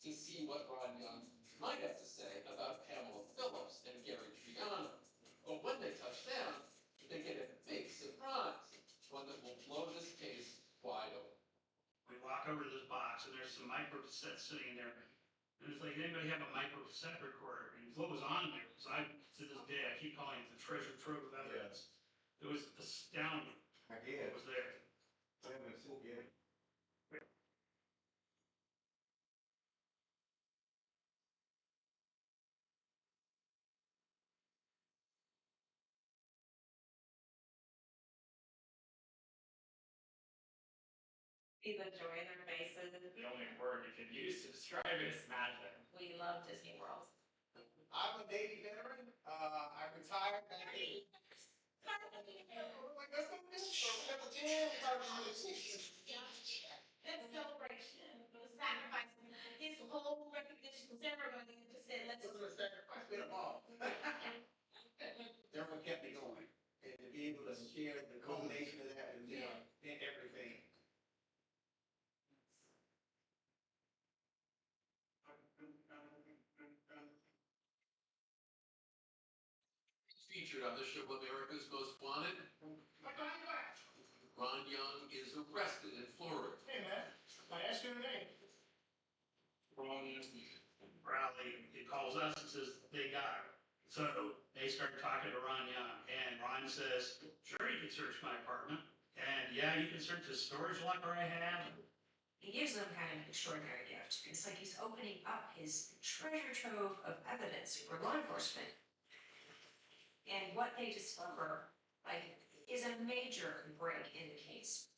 to see what Ron Young might have to say about Pamela Phillips and Gary Triano. But when they touch down, they get a big surprise, one that will blow this case wide open. We walk over to this box, and there's some microcassettes sitting in there. And it's like, anybody have a microcassette recorder? And what was on there was, to this day, I keep calling it the treasure trove of evidence. It was astounding what was there. See the joy in their faces. The only word you can use to describe it is magic. We love Disney World. I'm a Navy veteran. I retired back in. It's celebration, the sacrifice, his whole recognition ceremony just said, let's. We're gonna sacrifice with them all. That's what kept me going, and to be able to share the culmination of that with them and everything. Featured on the show America's Most Wanted, Ron Young is arrested in Florida. Hey man, I asked you today. Ron Bradley, he calls us and says they got her. So they start talking to Ron Young, and Ron says, sure, you can search my apartment. And yeah, you can search the storage locker I have. He gives them kind of an extraordinary gift. It's like he's opening up his treasure trove of evidence for law enforcement. And what they discover, like, is a major break in the case.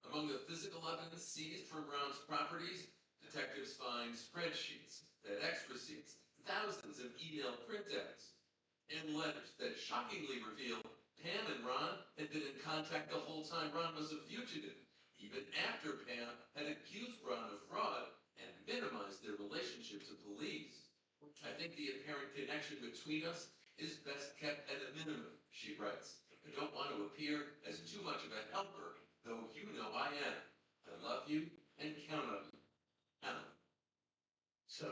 Among the physical evidence seized from Brown's properties, detectives find spreadsheets, FedEx receipts, thousands of email printouts, and letters that shockingly reveal Pam and Ron had been in contact the whole time Ron was a fugitive, even after Pam had accused Ron of fraud and minimized their relationship to police. I think the apparent connection between us is best kept at a minimum, she writes. I don't want to appear as too much of a helper, though you know I am. I love you and count on you. Alan. So,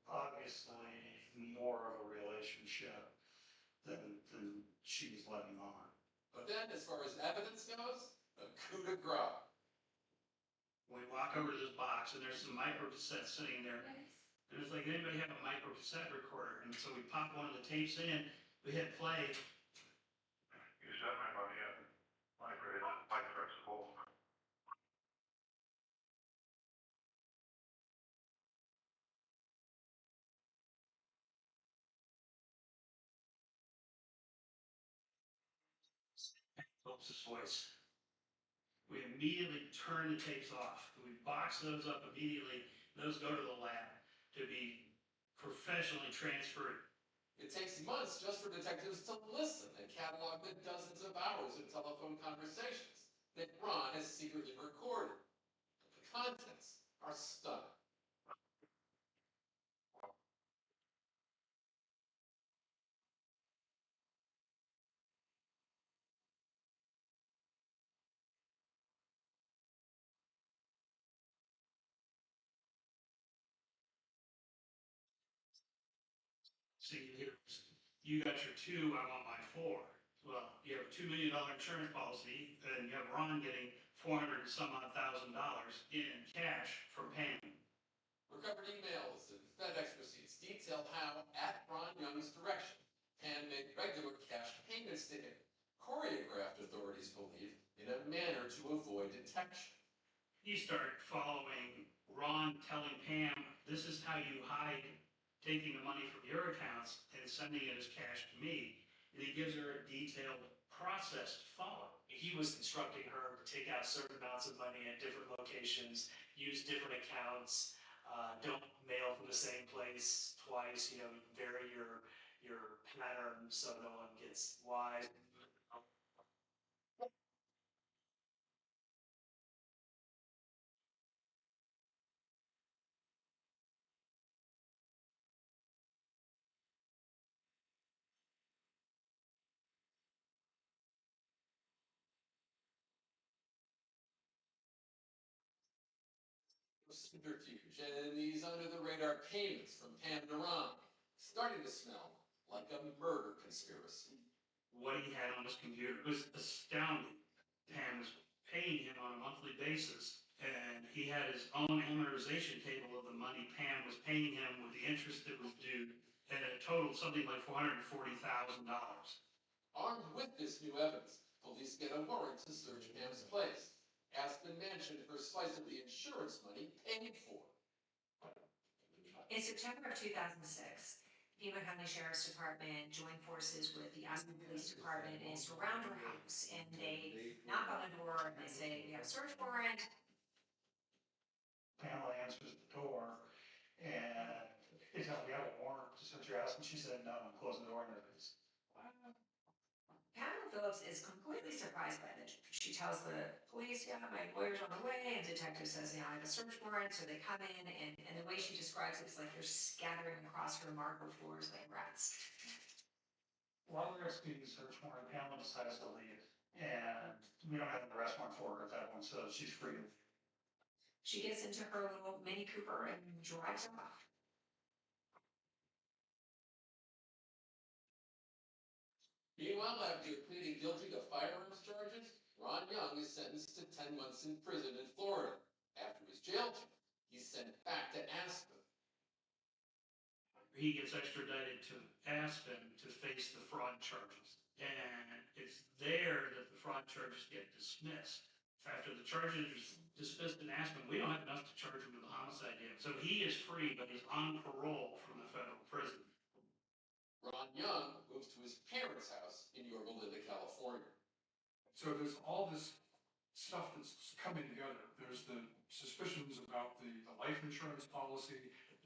obviously more of a relationship than she's letting on. But then, as far as evidence goes, a coup de grace. We walk over to this box and there's some micro cassettes sitting there. And it's like, anybody have a micro cassette recorder? And so we pop one of the tapes in, we hit play. You said my money in my principal. Oops, his voice. We immediately turn the tapes off. We box those up immediately. Those go to the lab to be professionally transferred. It takes months just for detectives to listen and catalog the dozens of hours of telephone conversations that Ron has secretly recorded. The contents are stunning. See, here's, you got your 2, I want my 4. Well, you have a $2 million insurance policy, and you have Ron getting 400 and some odd $1,000 in cash from Pam. Recovered emails and FedEx receipts detail how, at Ron Young's direction, Pam made regular cash payments to him, choreographed, authorities believe, in a manner to avoid detection. You start following Ron telling Pam, this is how you hide taking the money from your accounts and sending it as cash to me. And he gives her a detailed process to follow. He was instructing her to take out certain amounts of money at different locations, use different accounts, don't mail from the same place twice, vary your pattern so no one gets wise. Subterfuge and these under-the-radar payments from Pam to Ron, starting to smell like a murder conspiracy. What he had on his computer was astounding. Pam was paying him on a monthly basis, and he had his own amortization table of the money Pam was paying him with the interest that was due, and it totaled something like $440,000. Armed with this new evidence, police get a warrant to search Pam's place. Aspen mentioned her slice of the insurance money paid for. In September of 2006, Pima County Sheriff's Department joined forces with the Aspen Police Department and surround her house. And they knock on the door and they say, we have a search warrant. Pamela answers the door, and they tell me, we have a warrant to search your house, and she said, no, close the door, and there it is. Pamela Phillips Phillips is completely surprised by it. She tells the police, yeah, my lawyer's on the way, and detective says, I have a search warrant, so they come in, and the way she describes it is like they're scattering across her marble floors like rats. While we're executing the search warrant, Pamela decides to leave, and we don't have an arrest warrant for her at that point, so she's free. She gets into her little Mini Cooper and drives off. Meanwhile, after pleading guilty to firearms charges, Ron Young is sentenced to 10 months in prison in Florida. After his jail term, he's sent back to Aspen. He gets extradited to Aspen to face the fraud charges. And it's there that the fraud charges get dismissed. After the charges are dismissed in Aspen, we don't have enough to charge him with a homicide yet. So he is free, but he's on parole from the federal prison. Ron Young moves to his parents' house in Yorba Linda, California. So there's all this stuff that's coming together. There's the suspicions about the life insurance policy.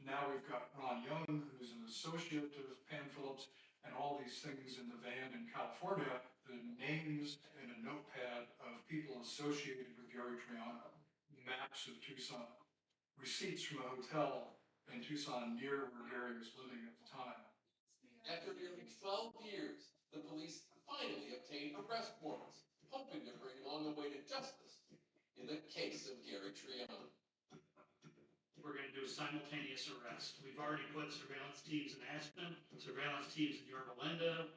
Now we've got Ron Young, who's an associate of Pam Phillips, and all these things in the van in California, the names in a notepad of people associated with Gary Triano, maps of Tucson, receipts from a hotel in Tucson near where Gary was living at the time. After nearly 12 years, the police finally obtained arrest warrants, hoping to bring him on the way to justice in the case of Gary Triano. We're going to do a simultaneous arrest. We've already put surveillance teams in Aspen, surveillance teams in Yorba Linda.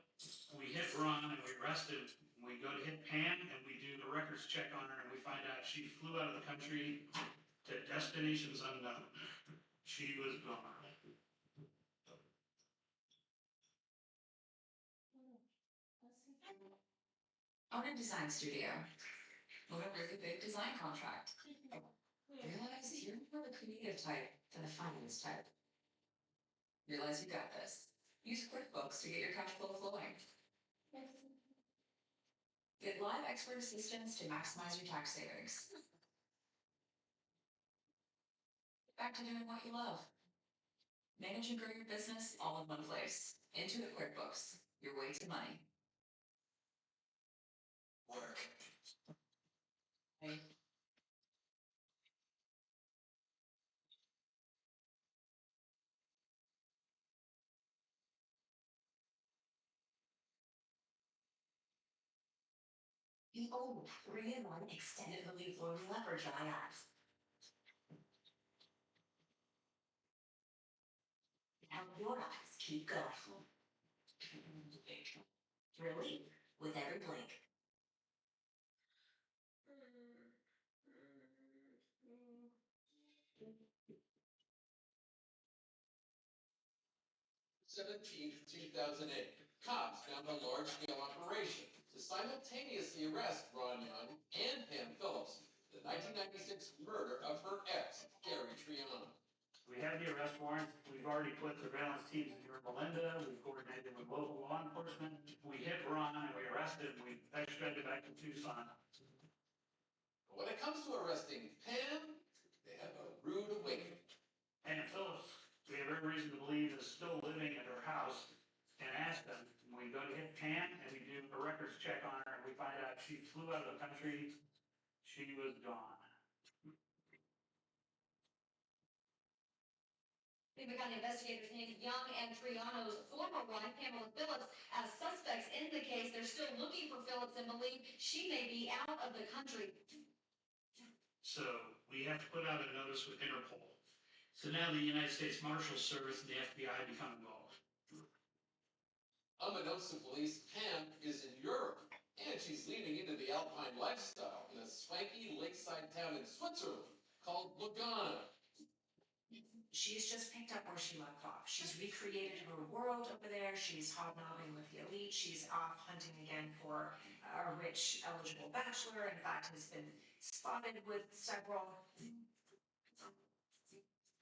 We hit Ron and we arrest him. We go to hit Pam and we do the records check on her and we find out she flew out of the country to destinations unknown. She was gone. Own a design studio. What a really big design contract. Realize you're more the creative type than the finance type. Realize you got this. Use QuickBooks to get your cash flow flowing. Get live expert assistance to maximize your tax savings. Back to doing what you love. Manage and grow your business all in one place. Intuit QuickBooks. Your way to money. Work. Hey. The old 3-in-1 extended relief formula for dry eyes. Help your eyes keep going. Relief with every blink. 17th, 2008, cops found a large-scale operation to simultaneously arrest Ron Young and Pam Phillips for the 1996 murder of her ex, Gary Triano. We have the arrest warrant. We've already put surveillance teams in Yorba Linda. We've coordinated with local law enforcement. We hit Ron and we arrested him. We extradited back to Tucson. But when it comes to arresting Pam, they have a rude awakening. Pam Phillips, we have every reason to believe, is still living at her house in Aspen. We go to hit Pam and we do a records check on her and we find out she flew out of the country. She was gone. Beaver County investigators named Young and Triano's former wife, Pamela Phillips, as suspects in the case. They're still looking for Phillips and believe she may be out of the country. So we have to put out a notice with Interpol. So now the United States Marshals Service and the FBI become involved. Unbeknownst to police, Pam is in Europe, and she's leaning into the alpine lifestyle in a swanky lakeside town in Switzerland called Lugano. She's just picked up where she left off. She's recreated her world over there. She's hobnobbing with the elite. She's off hunting again for a rich, eligible bachelor. In fact, has been spotted with several.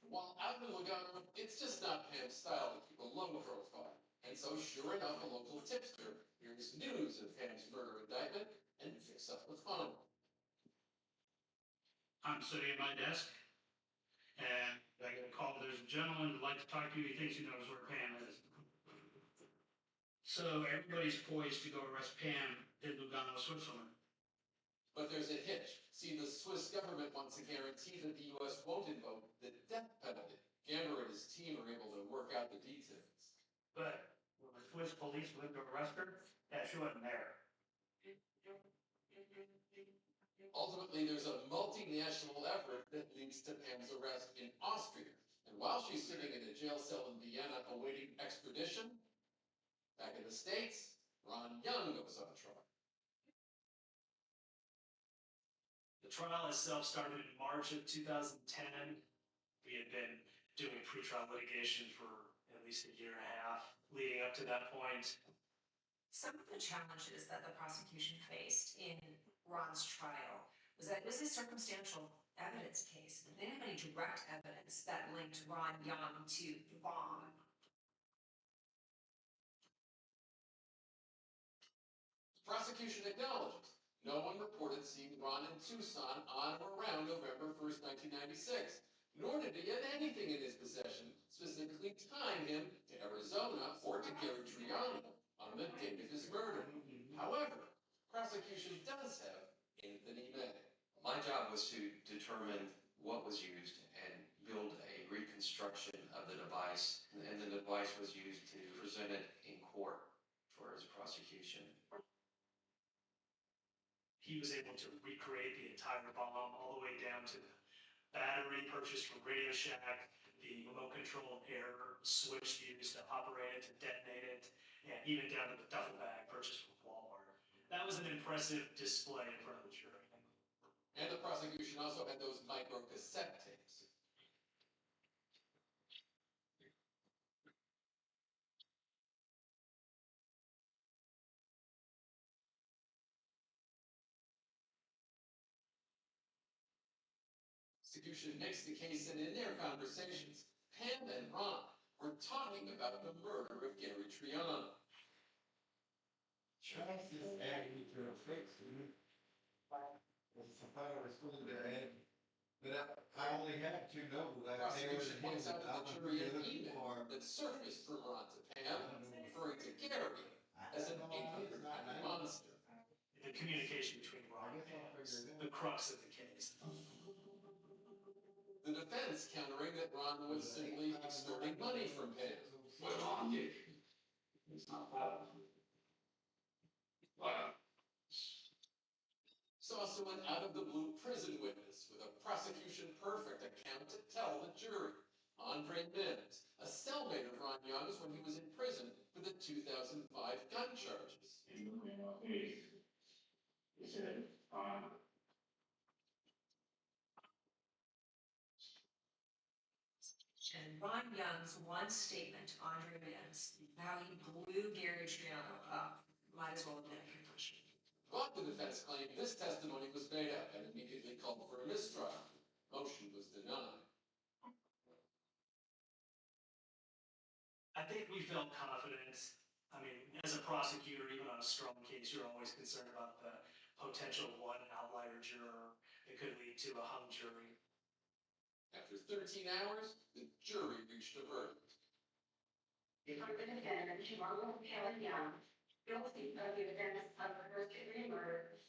While out in Lugano, it's just not Pam's style to keep a low profile. And so, sure enough, a local tipster hears news of Pam's murder indictment and picks up the phone. I'm sitting at my desk, and I get a call. There's a gentleman who'd like to talk to you. He thinks he knows where Pam is. So everybody's poised to go arrest Pam in Lugano, Switzerland. But there's a hitch. See, the Swiss government wants to guarantee that the U.S. won't invoke the death penalty. Gamber and his team are able to work out the details. But will the Swiss police went to arrest her? Yeah, she wasn't there. Ultimately, there's a multinational effort that leads to Pam's arrest in Austria. And while she's sitting in a jail cell in Vienna awaiting extradition, back in the States, Ron Young goes on trial. The trial itself started in March of 2010. We had been doing pretrial litigation for at least a year and a half leading up to that point. Some of the challenges that the prosecution faced in Ron's trial was that it was a circumstantial evidence case. They didn't have any direct evidence that linked Ron Young to the bomb. Prosecution acknowledges no one reported seeing Ron in Tucson on or around November 1st, 1996, nor did he have anything in his possession specifically tying him to Arizona or to Gary Triano on the date of his murder. However, prosecution does have Anthony May. My job was to determine what was used and build a reconstruction of the device, and the device was used to present it in court for his prosecution. He was able to recreate the entire bomb all the way down to the battery purchased from Radio Shack, the remote control air switch used to operate it, to detonate it, and even down to the duffel bag purchased from Walmart. That was an impressive display in front of the jury. And the prosecution also had those micro cassette tapes. Prosecution makes the case, and in their conversations, Pam and Ron were talking about the murder of Gary Triano. Trust is adding to a fix. It's a part of school that but I only have two nobles. Prosecution points out to the jury an email that surfaced from Ron to Pam, referring to Gary as an 800 monster. The communication between Ron and Pam is the crux of the case. The defense countering that Ron was simply extorting money from Pam. What Ron did. Sauce an out-of-the-blue prison witness with a prosecution-perfect account to tell the jury. Andre Mims, a cellmate of Ron Young's when he was in prison for the 2005 gun charges. And Ron Young's one statement to Andre Mims, how he blew Gary Triano up, might as well have been a confession. But the defense claimed this testimony was made up and immediately called for a mistrial. Motion was denied. I think we felt confident. I mean, as a prosecutor, even on a strong case, you're always concerned about the potential one outlier juror that could lead to a hung jury. After 13 hours, the jury reached a verdict. For the defendant, Ronald Kelly Young, guilty of the offense of first-degree murder.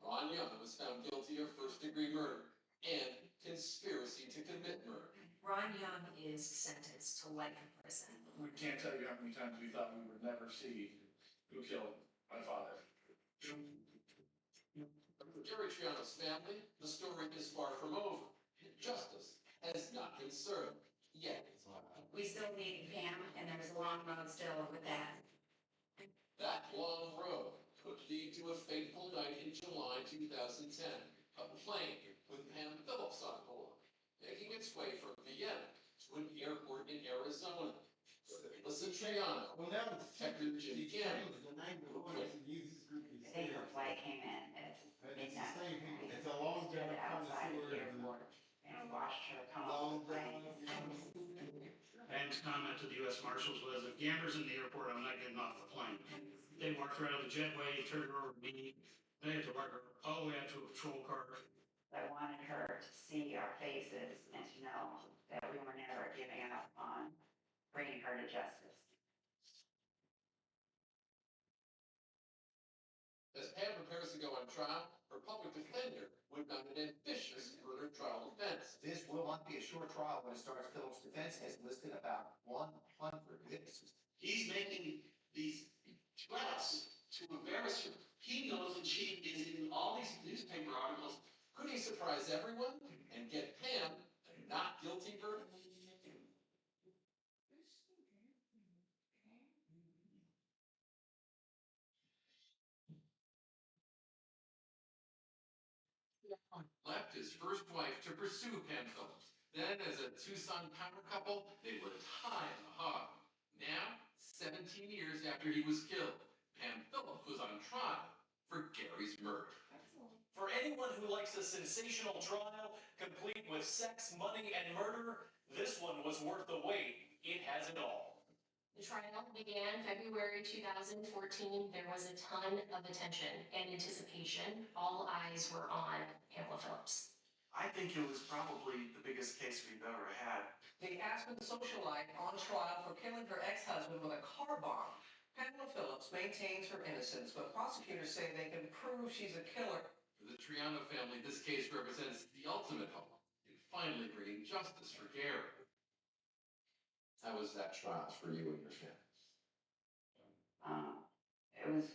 Ron Young was found guilty of first-degree murder and conspiracy to commit murder. Ron Young is sentenced to life in prison. We can't tell you how many times we thought we would never see who killed my father. For Gary Triano's family, the story is far from over. Justice has not been served yet. We still need Pam, and there's a long road still with that. That long road could lead to a fateful night in July 2010. A plane with Pam Phillips on board, making its way from Vienna to an airport in Arizona. Listen, Triano, Detective Jim Gamble. I think her flight came in at midnight. It's a long Stood drive outside from the the airport and watched her come off the plane. Pam's comment to the U.S. Marshals was, if Gamber's in the airport, I'm not getting off the plane. They walked her out of the jetway, turned her over to me. They had to walk her all the way out to a patrol car. I wanted her to see our faces and to know that we were never giving up on bringing her to justice. to go on trial, her public defender would mount an ambitious murder trial defense. This will not be a short trial when it starts. Phillips' defense has listed about 100 witnesses. He's making these threats to embarrass her. He knows that she is in all these newspaper articles. Could he surprise everyone and get Pam a not guilty verdict? Left his first wife to pursue Pam Phillips. Then, as a Tucson power couple, they lived high in the hog. Now, 17 years after he was killed, Pam Phillips was on trial for Gary's murder. For anyone who likes a sensational trial, complete with sex, money, and murder, this one was worth the wait. It has it all. The trial began February 2014. There was a ton of attention and anticipation. All eyes were on Pamela Phillips. I think it was probably the biggest case we've ever had. The Aspen socialite on trial for killing her ex-husband with a car bomb. Pamela Phillips maintains her innocence, but prosecutors say they can prove she's a killer. For the Triano family, this case represents the ultimate hope in finally bringing justice for Gary. How was that trial for you and your family? It was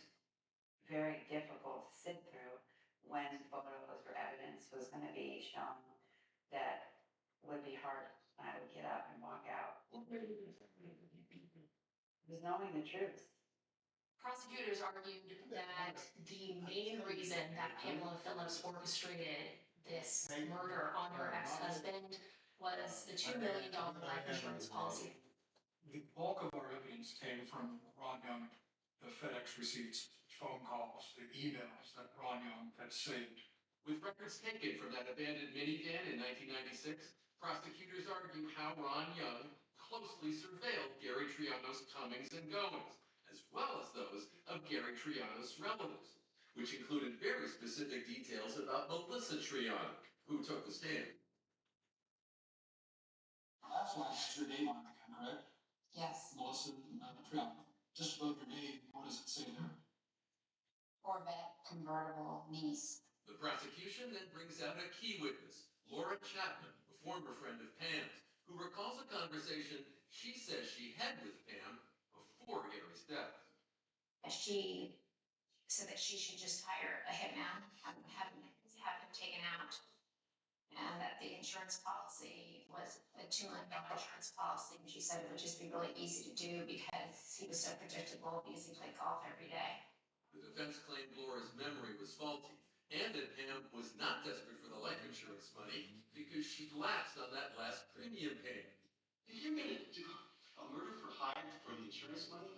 very difficult to sit through when photos or evidence was going to be shown that would be hard when I would get up and walk out. It was knowing the truth. Prosecutors argued that the main reason that Pamela Phillips orchestrated this murder on her ex-husband was the $2 million life insurance policy. The bulk of our evidence came from Ron Young, the FedEx receipts, phone calls, the emails that Ron Young had saved. With records taken from that abandoned minivan in 1996, prosecutors argue how Ron Young closely surveilled Gary Triano's comings and goings, as well as those of Gary Triano's relatives, which included very specific details about Melissa Triano, who took the stand. Last line has your name on it, correct? Yes. Melissa Triano. Just above your name, what does it say there? Corvette convertible niece. The prosecution then brings out a key witness, Laura Chapman, a former friend of Pam's, who recalls a conversation she says she had with Pam before Gary's death. She said that she should just hire a hitman, have him taken out, and that the insurance policy was a $2 million insurance policy. And she said it would just be really easy to do because he was so predictable because he played golf every day. The defense claimed Laura's memory was faulty, and that Pam was not desperate for the life insurance money because she lapsed on that last premium payment. If you're going to do a murder for hire for the insurance money,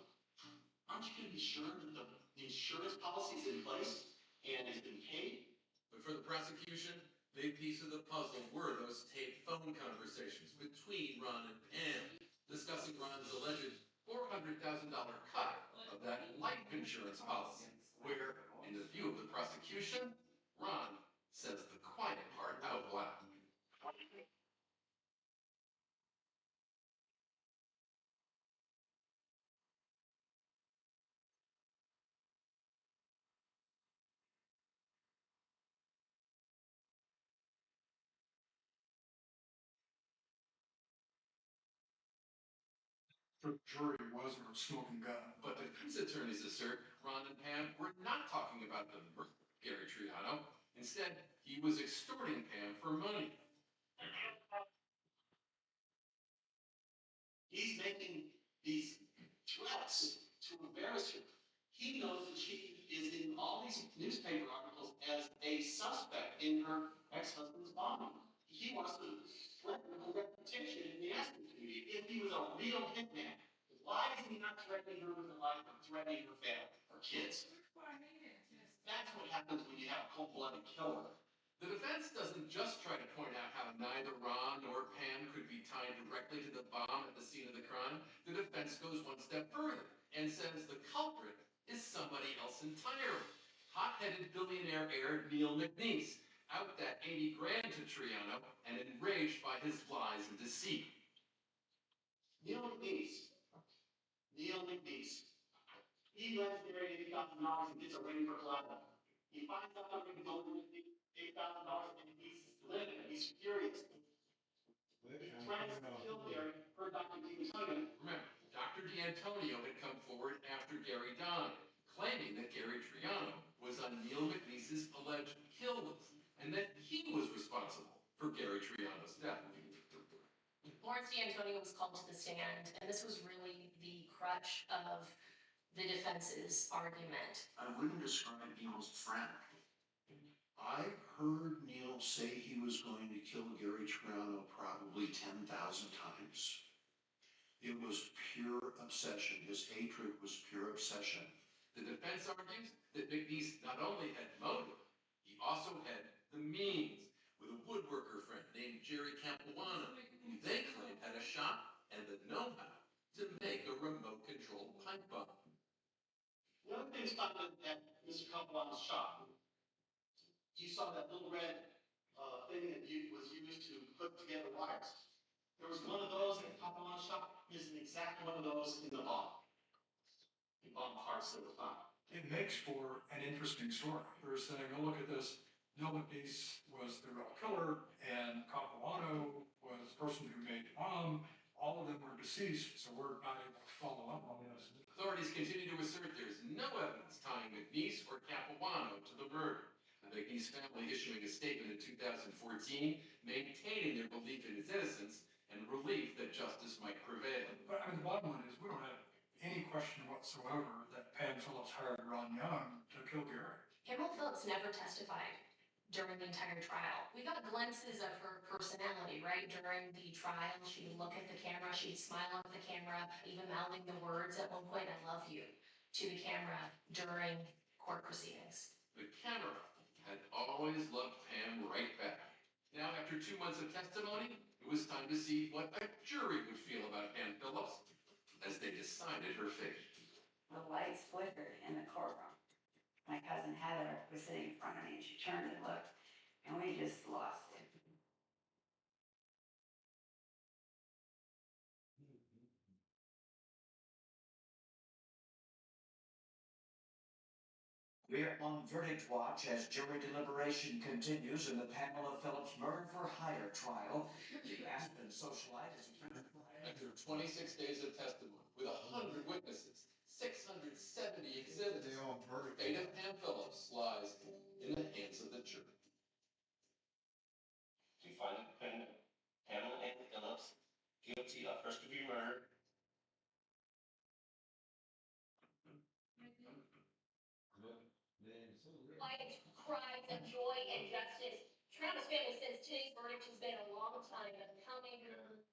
aren't you going to be sure that the insurance policy is in place and has been paid? But for the prosecution, big piece of the puzzle were those taped phone conversations between Ron and Pam, discussing Ron's alleged $400,000 cut of that life insurance policy, where, in the view of the prosecution, Ron says the quiet part out loud. The jury wasn't a smoking gun. But defense attorneys assert Ron and Pam were not talking about the murder of Gary Triano. Instead, he was extorting Pam for money. He's making these threats to embarrass her. He knows that she is in all these newspaper articles as a suspect in her ex-husband's bombing. He wants to threaten her reputation in the Aspen community. If he was a real hitman, why is he not threatening her with her life and threatening her family, her kids? That's what happens when you have a cold-blooded killer. The defense doesn't just try to point out how neither Ron nor Pam could be tied directly to the bomb at the scene of the crime. The defense goes one step further and says the culprit is somebody else entirely. Hot-headed billionaire heir Neil McNeese, out that 80 grand to Triano and enraged by his lies and deceit. Neil McNeese. He lends Gary $80,000 and gets a ring for collateral. He finds out they're going to go with $8,000 and he's livid, he's furious. He threatens to kill Gary per Dr. DiAntonio. Remember, Dr. DiAntonio had come forward after Gary died, claiming that Gary Triano was on Neil McNeese's alleged kill list, and that he was responsible for Gary Triano's death. Lawrence DiAntonio was called to the stand, and this was really the crutch of the defense's argument. I wouldn't describe Neil as a friend. I heard Neil say he was going to kill Gary Triano probably 10,000 times. It was pure obsession. His hatred was pure obsession. The defense argues that McNeese not only had motive, he also had the means, with a woodworker friend named Jerry Capuano, who they claim had a shop and the know-how to make a remote-controlled pipe bomb. The other thing found at Mr. Capuano's shop, you saw that little red thing that was used to put together wires. There was one of those at Capuano's shop. There's an exact one of those in the bomb. The bomb parts that were found. It makes for an interesting story. They're saying, oh, look at this. Neil McNeese was the real killer, and Capuano was the person who made the bomb. All of them were deceased, so we're not able to follow up on this. Authorities continue to assert there is no evidence tying McNeese or Capuano to the murder. The McNeese family issuing a statement in 2014 maintaining their belief in his innocence and relief that justice might prevail. But I mean, the bottom line is we don't have any question whatsoever that Pam Phillips hired Ron Young to kill Gary. Pamela Phillips never testified during the entire trial. We got glimpses of her personality, right? During the trial, she would look at the camera, she'd smile at the camera, even mouthing the words at one point, "I love you," to the camera during court proceedings. The camera had always loved Pam right back. Now, after 2 months of testimony, it was time to see what a jury would feel about Pam Phillips as they decided her fate. The lights flickered in the courtroom. My cousin Heather was sitting in front of me and she turned and looked, and we just lost it. We're on verdict watch as jury deliberation continues in the Pamela Phillips murder for hire trial. The Aspen socialite is After 26 days of testimony, with 100 witnesses, 670 exhibits, the fate of Pam Phillips lies in the hands of the jury. We find the defendant, Pamela Ann Phillips, guilty of first-degree murder. Quiet cries of joy and justice. Travis family says today's verdict has been a long time coming.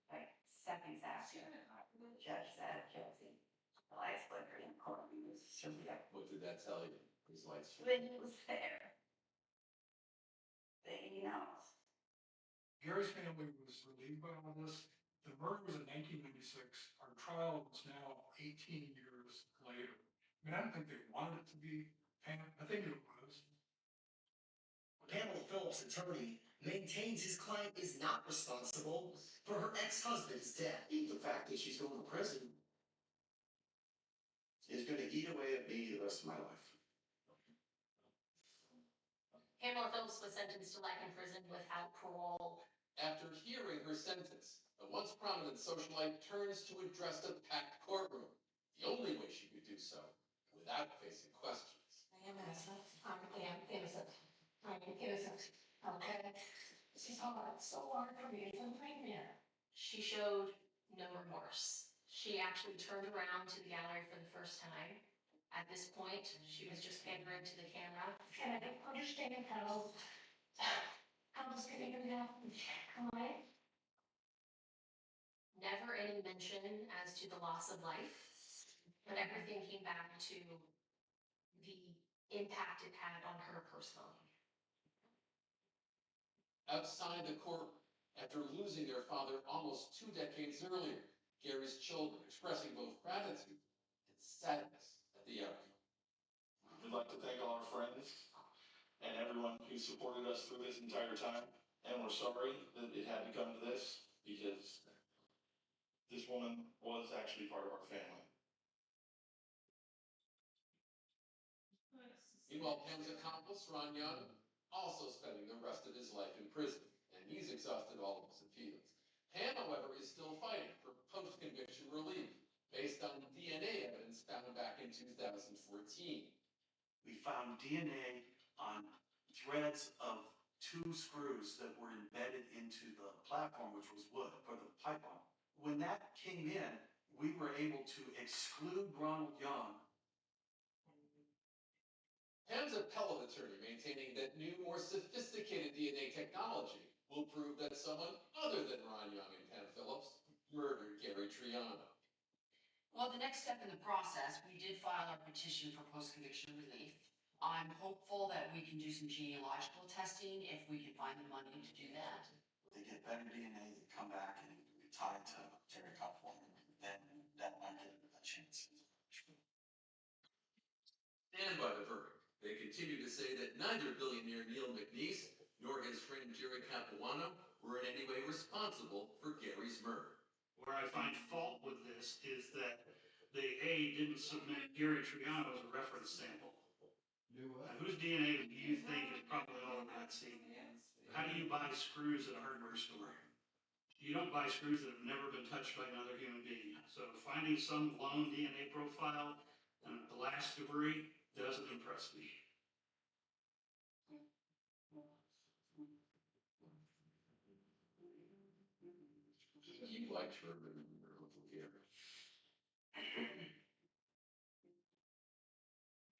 Like seconds after, the judge said guilty. The lights flickered in the courtroom. It was surreal. What did that tell you? These lights. That he was there. That he knows. Gary's family was relieved by all this. The murder was in 1996. Our trial was now 18 years later. I mean, I don't think they wanted it to be Pam. I think it was. Pamela Phillips' attorney maintains his client is not responsible for her ex-husband's death. The fact that she's going to prison is going to eat away at me the rest of my life. Pamela Phillips was sentenced to life in prison without parole. After hearing her sentence, the once prominent socialite turns to address the packed courtroom, the only way she could do so without facing questions. I am innocent. I am innocent. I am innocent. Okay? This is hard. It's so hard for me as a nightmare. She showed no remorse. She actually turned around to the gallery for the first time. At this point, she was just pandering to the camera. And I don't understand how this could even happen. Right? Never any mention as to the loss of life, but everything came back to the impact it had on her personally. Outside the court, after losing their father almost 2 decades earlier, Gary's children expressing both gratitude and sadness at the outcome. We'd like to thank all our friends and everyone who supported us through this entire time. And we're sorry that it had to come to this, because this woman was actually part of our family. In Meanwhile, Pam's accomplice, Ron Young, also spending the rest of his life in prison, and he's exhausted all of his appeals. Pam, however, is still fighting for post-conviction relief based on DNA evidence found back in 2014. We found DNA on threads of two screws that were embedded into the platform, which was wood for the pipeline. When that came in, we were able to exclude Ronald Young. Pam's appellate attorney maintaining that new, more sophisticated DNA technology will prove that someone other than Ron Young and Pam Phillips murdered Gary Triano. Well, the next step in the process, we did file our petition for post-conviction relief. I'm hopeful that we can do some genealogical testing if we can find the money to do that. They get better DNA that come back and tie it to Jerry Coppola, then that might get a chance. Stand by the verdict. They continue to say that neither billionaire Neil McNeese nor his friend Jerry Capuano were in any way responsible for Gary's murder. Where I find fault with this is that they didn't submit Gary Triano as a reference sample. Now, whose DNA do you think is probably all in that scene? How do you buy screws at a hardware store? You don't buy screws that have never been touched by another human being. So finding some lone DNA profile in a glass debris doesn't impress me. You like to remember Uncle Gary.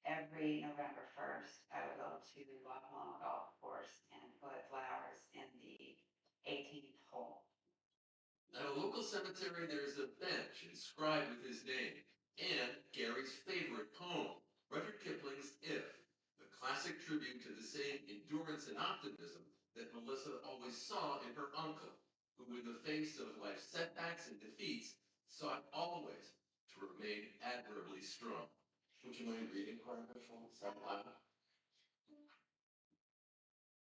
Every November 1st, I would go to Loch Golf Course and put flowers in the 18th hole. At a local cemetery, there's a bench inscribed with his name and Gary's favorite poem, Rudyard Kipling's If, the classic tribute to the same endurance and optimism that Melissa always saw in her uncle, who in the face of life's setbacks and defeats sought always to remain admirably strong. Would you mind reading part of it for us out loud?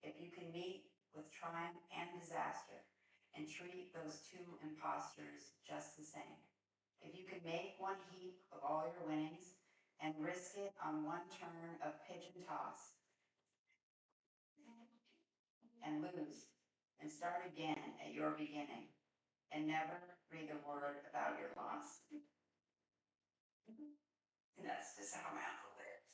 If you can meet with triumph and disaster and treat those two impostors just the same, if you can make one heap of all your winnings and risk it on one turn of pigeon toss and lose and start again at your beginning and never breathe a word about your loss. And that's just how my uncle lives.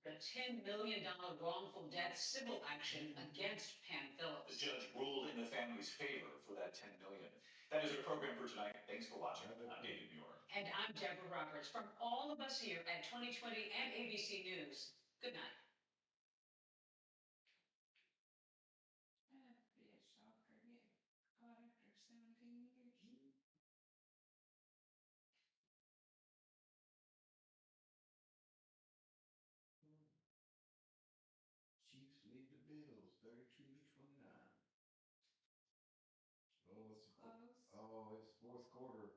The $10 million wrongful death civil action against Pam Phillips. The judge ruled in the family's favor for that $10 million. That is our program for tonight. Thanks for watching. I'm David Muir. And I'm Deborah Roberts. From all of us here at 2020 and ABC News, good night. That'd be a shocker, get caught after 17 years. Chiefs lead the Bills 32-29. Oh, it's Close. oh, it's fourth quarter.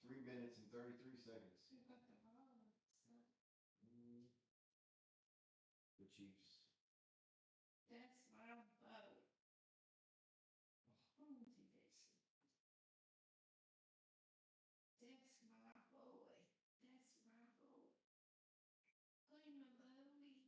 3 minutes and 33 seconds. Who got the ball? So The Chiefs. that's my vote. Oh, Dixie. That's my boy. That's my boy. Play my boy.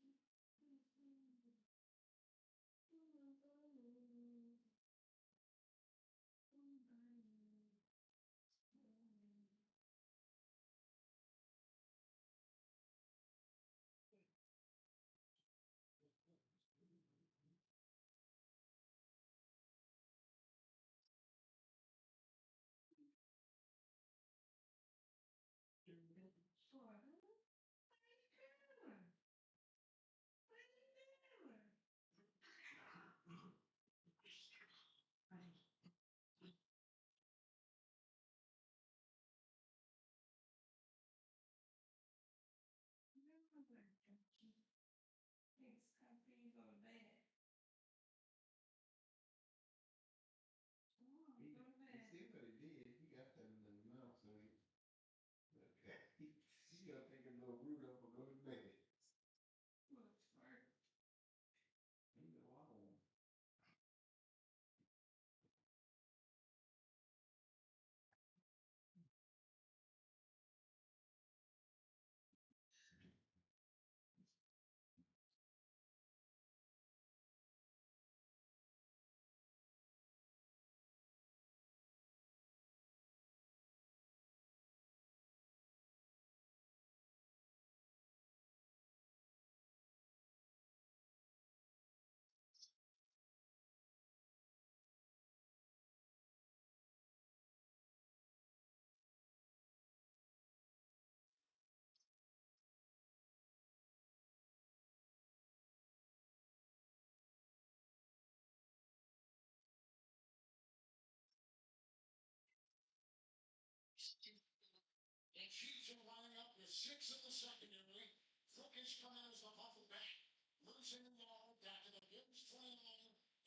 6 in the secondary. Cook is coming as the back. Losing the ball back to the Gibbs 29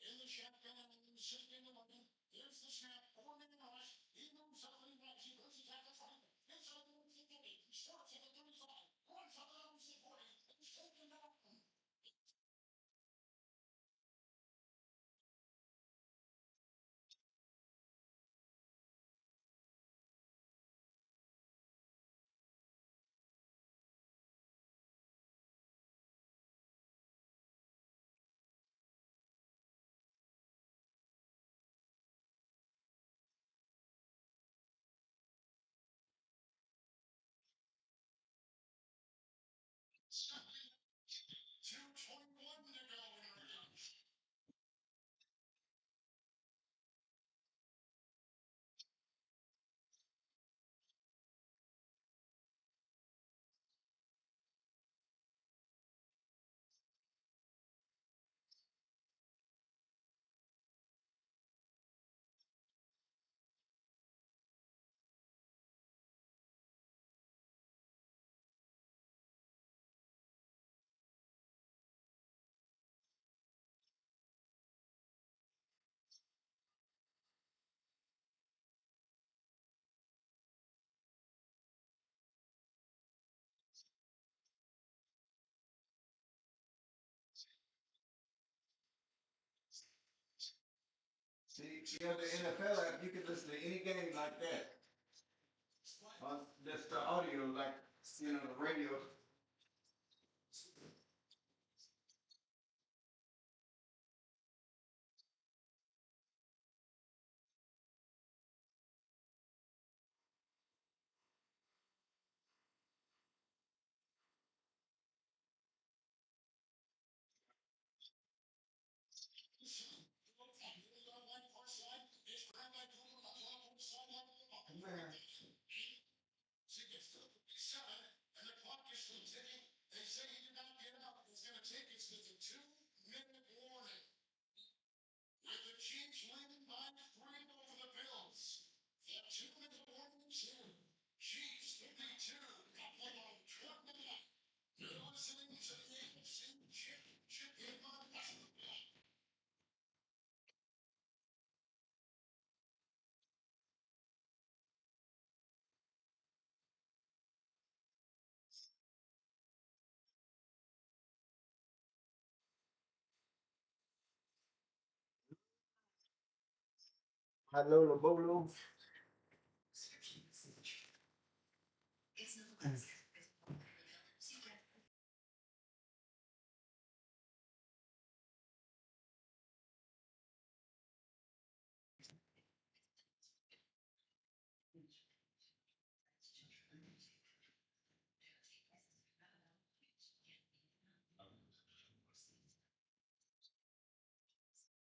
in the shotgun and sitting in the lane. Here's the snap, 4-man rush. He moves up and he runs. He goes to tackle 20. Gets on the 50. He starts at the 35. Runs up and over the 40. He's taken down. Stopping 2:21 to go in our games. See, you have the NFL app, you can listen to any game like that. On just the audio, like, the radio. She gets to 7, and the clock is still ticking. They say he did not get out. It's going to take us to the 2-minute warning. With the Chiefs leading by 3 over the Bills. The 2-minute warning is here. Chiefs 52, Buffalo 29. You're listening to the AFC Championship game on basketball. Hello, Bolo. It's not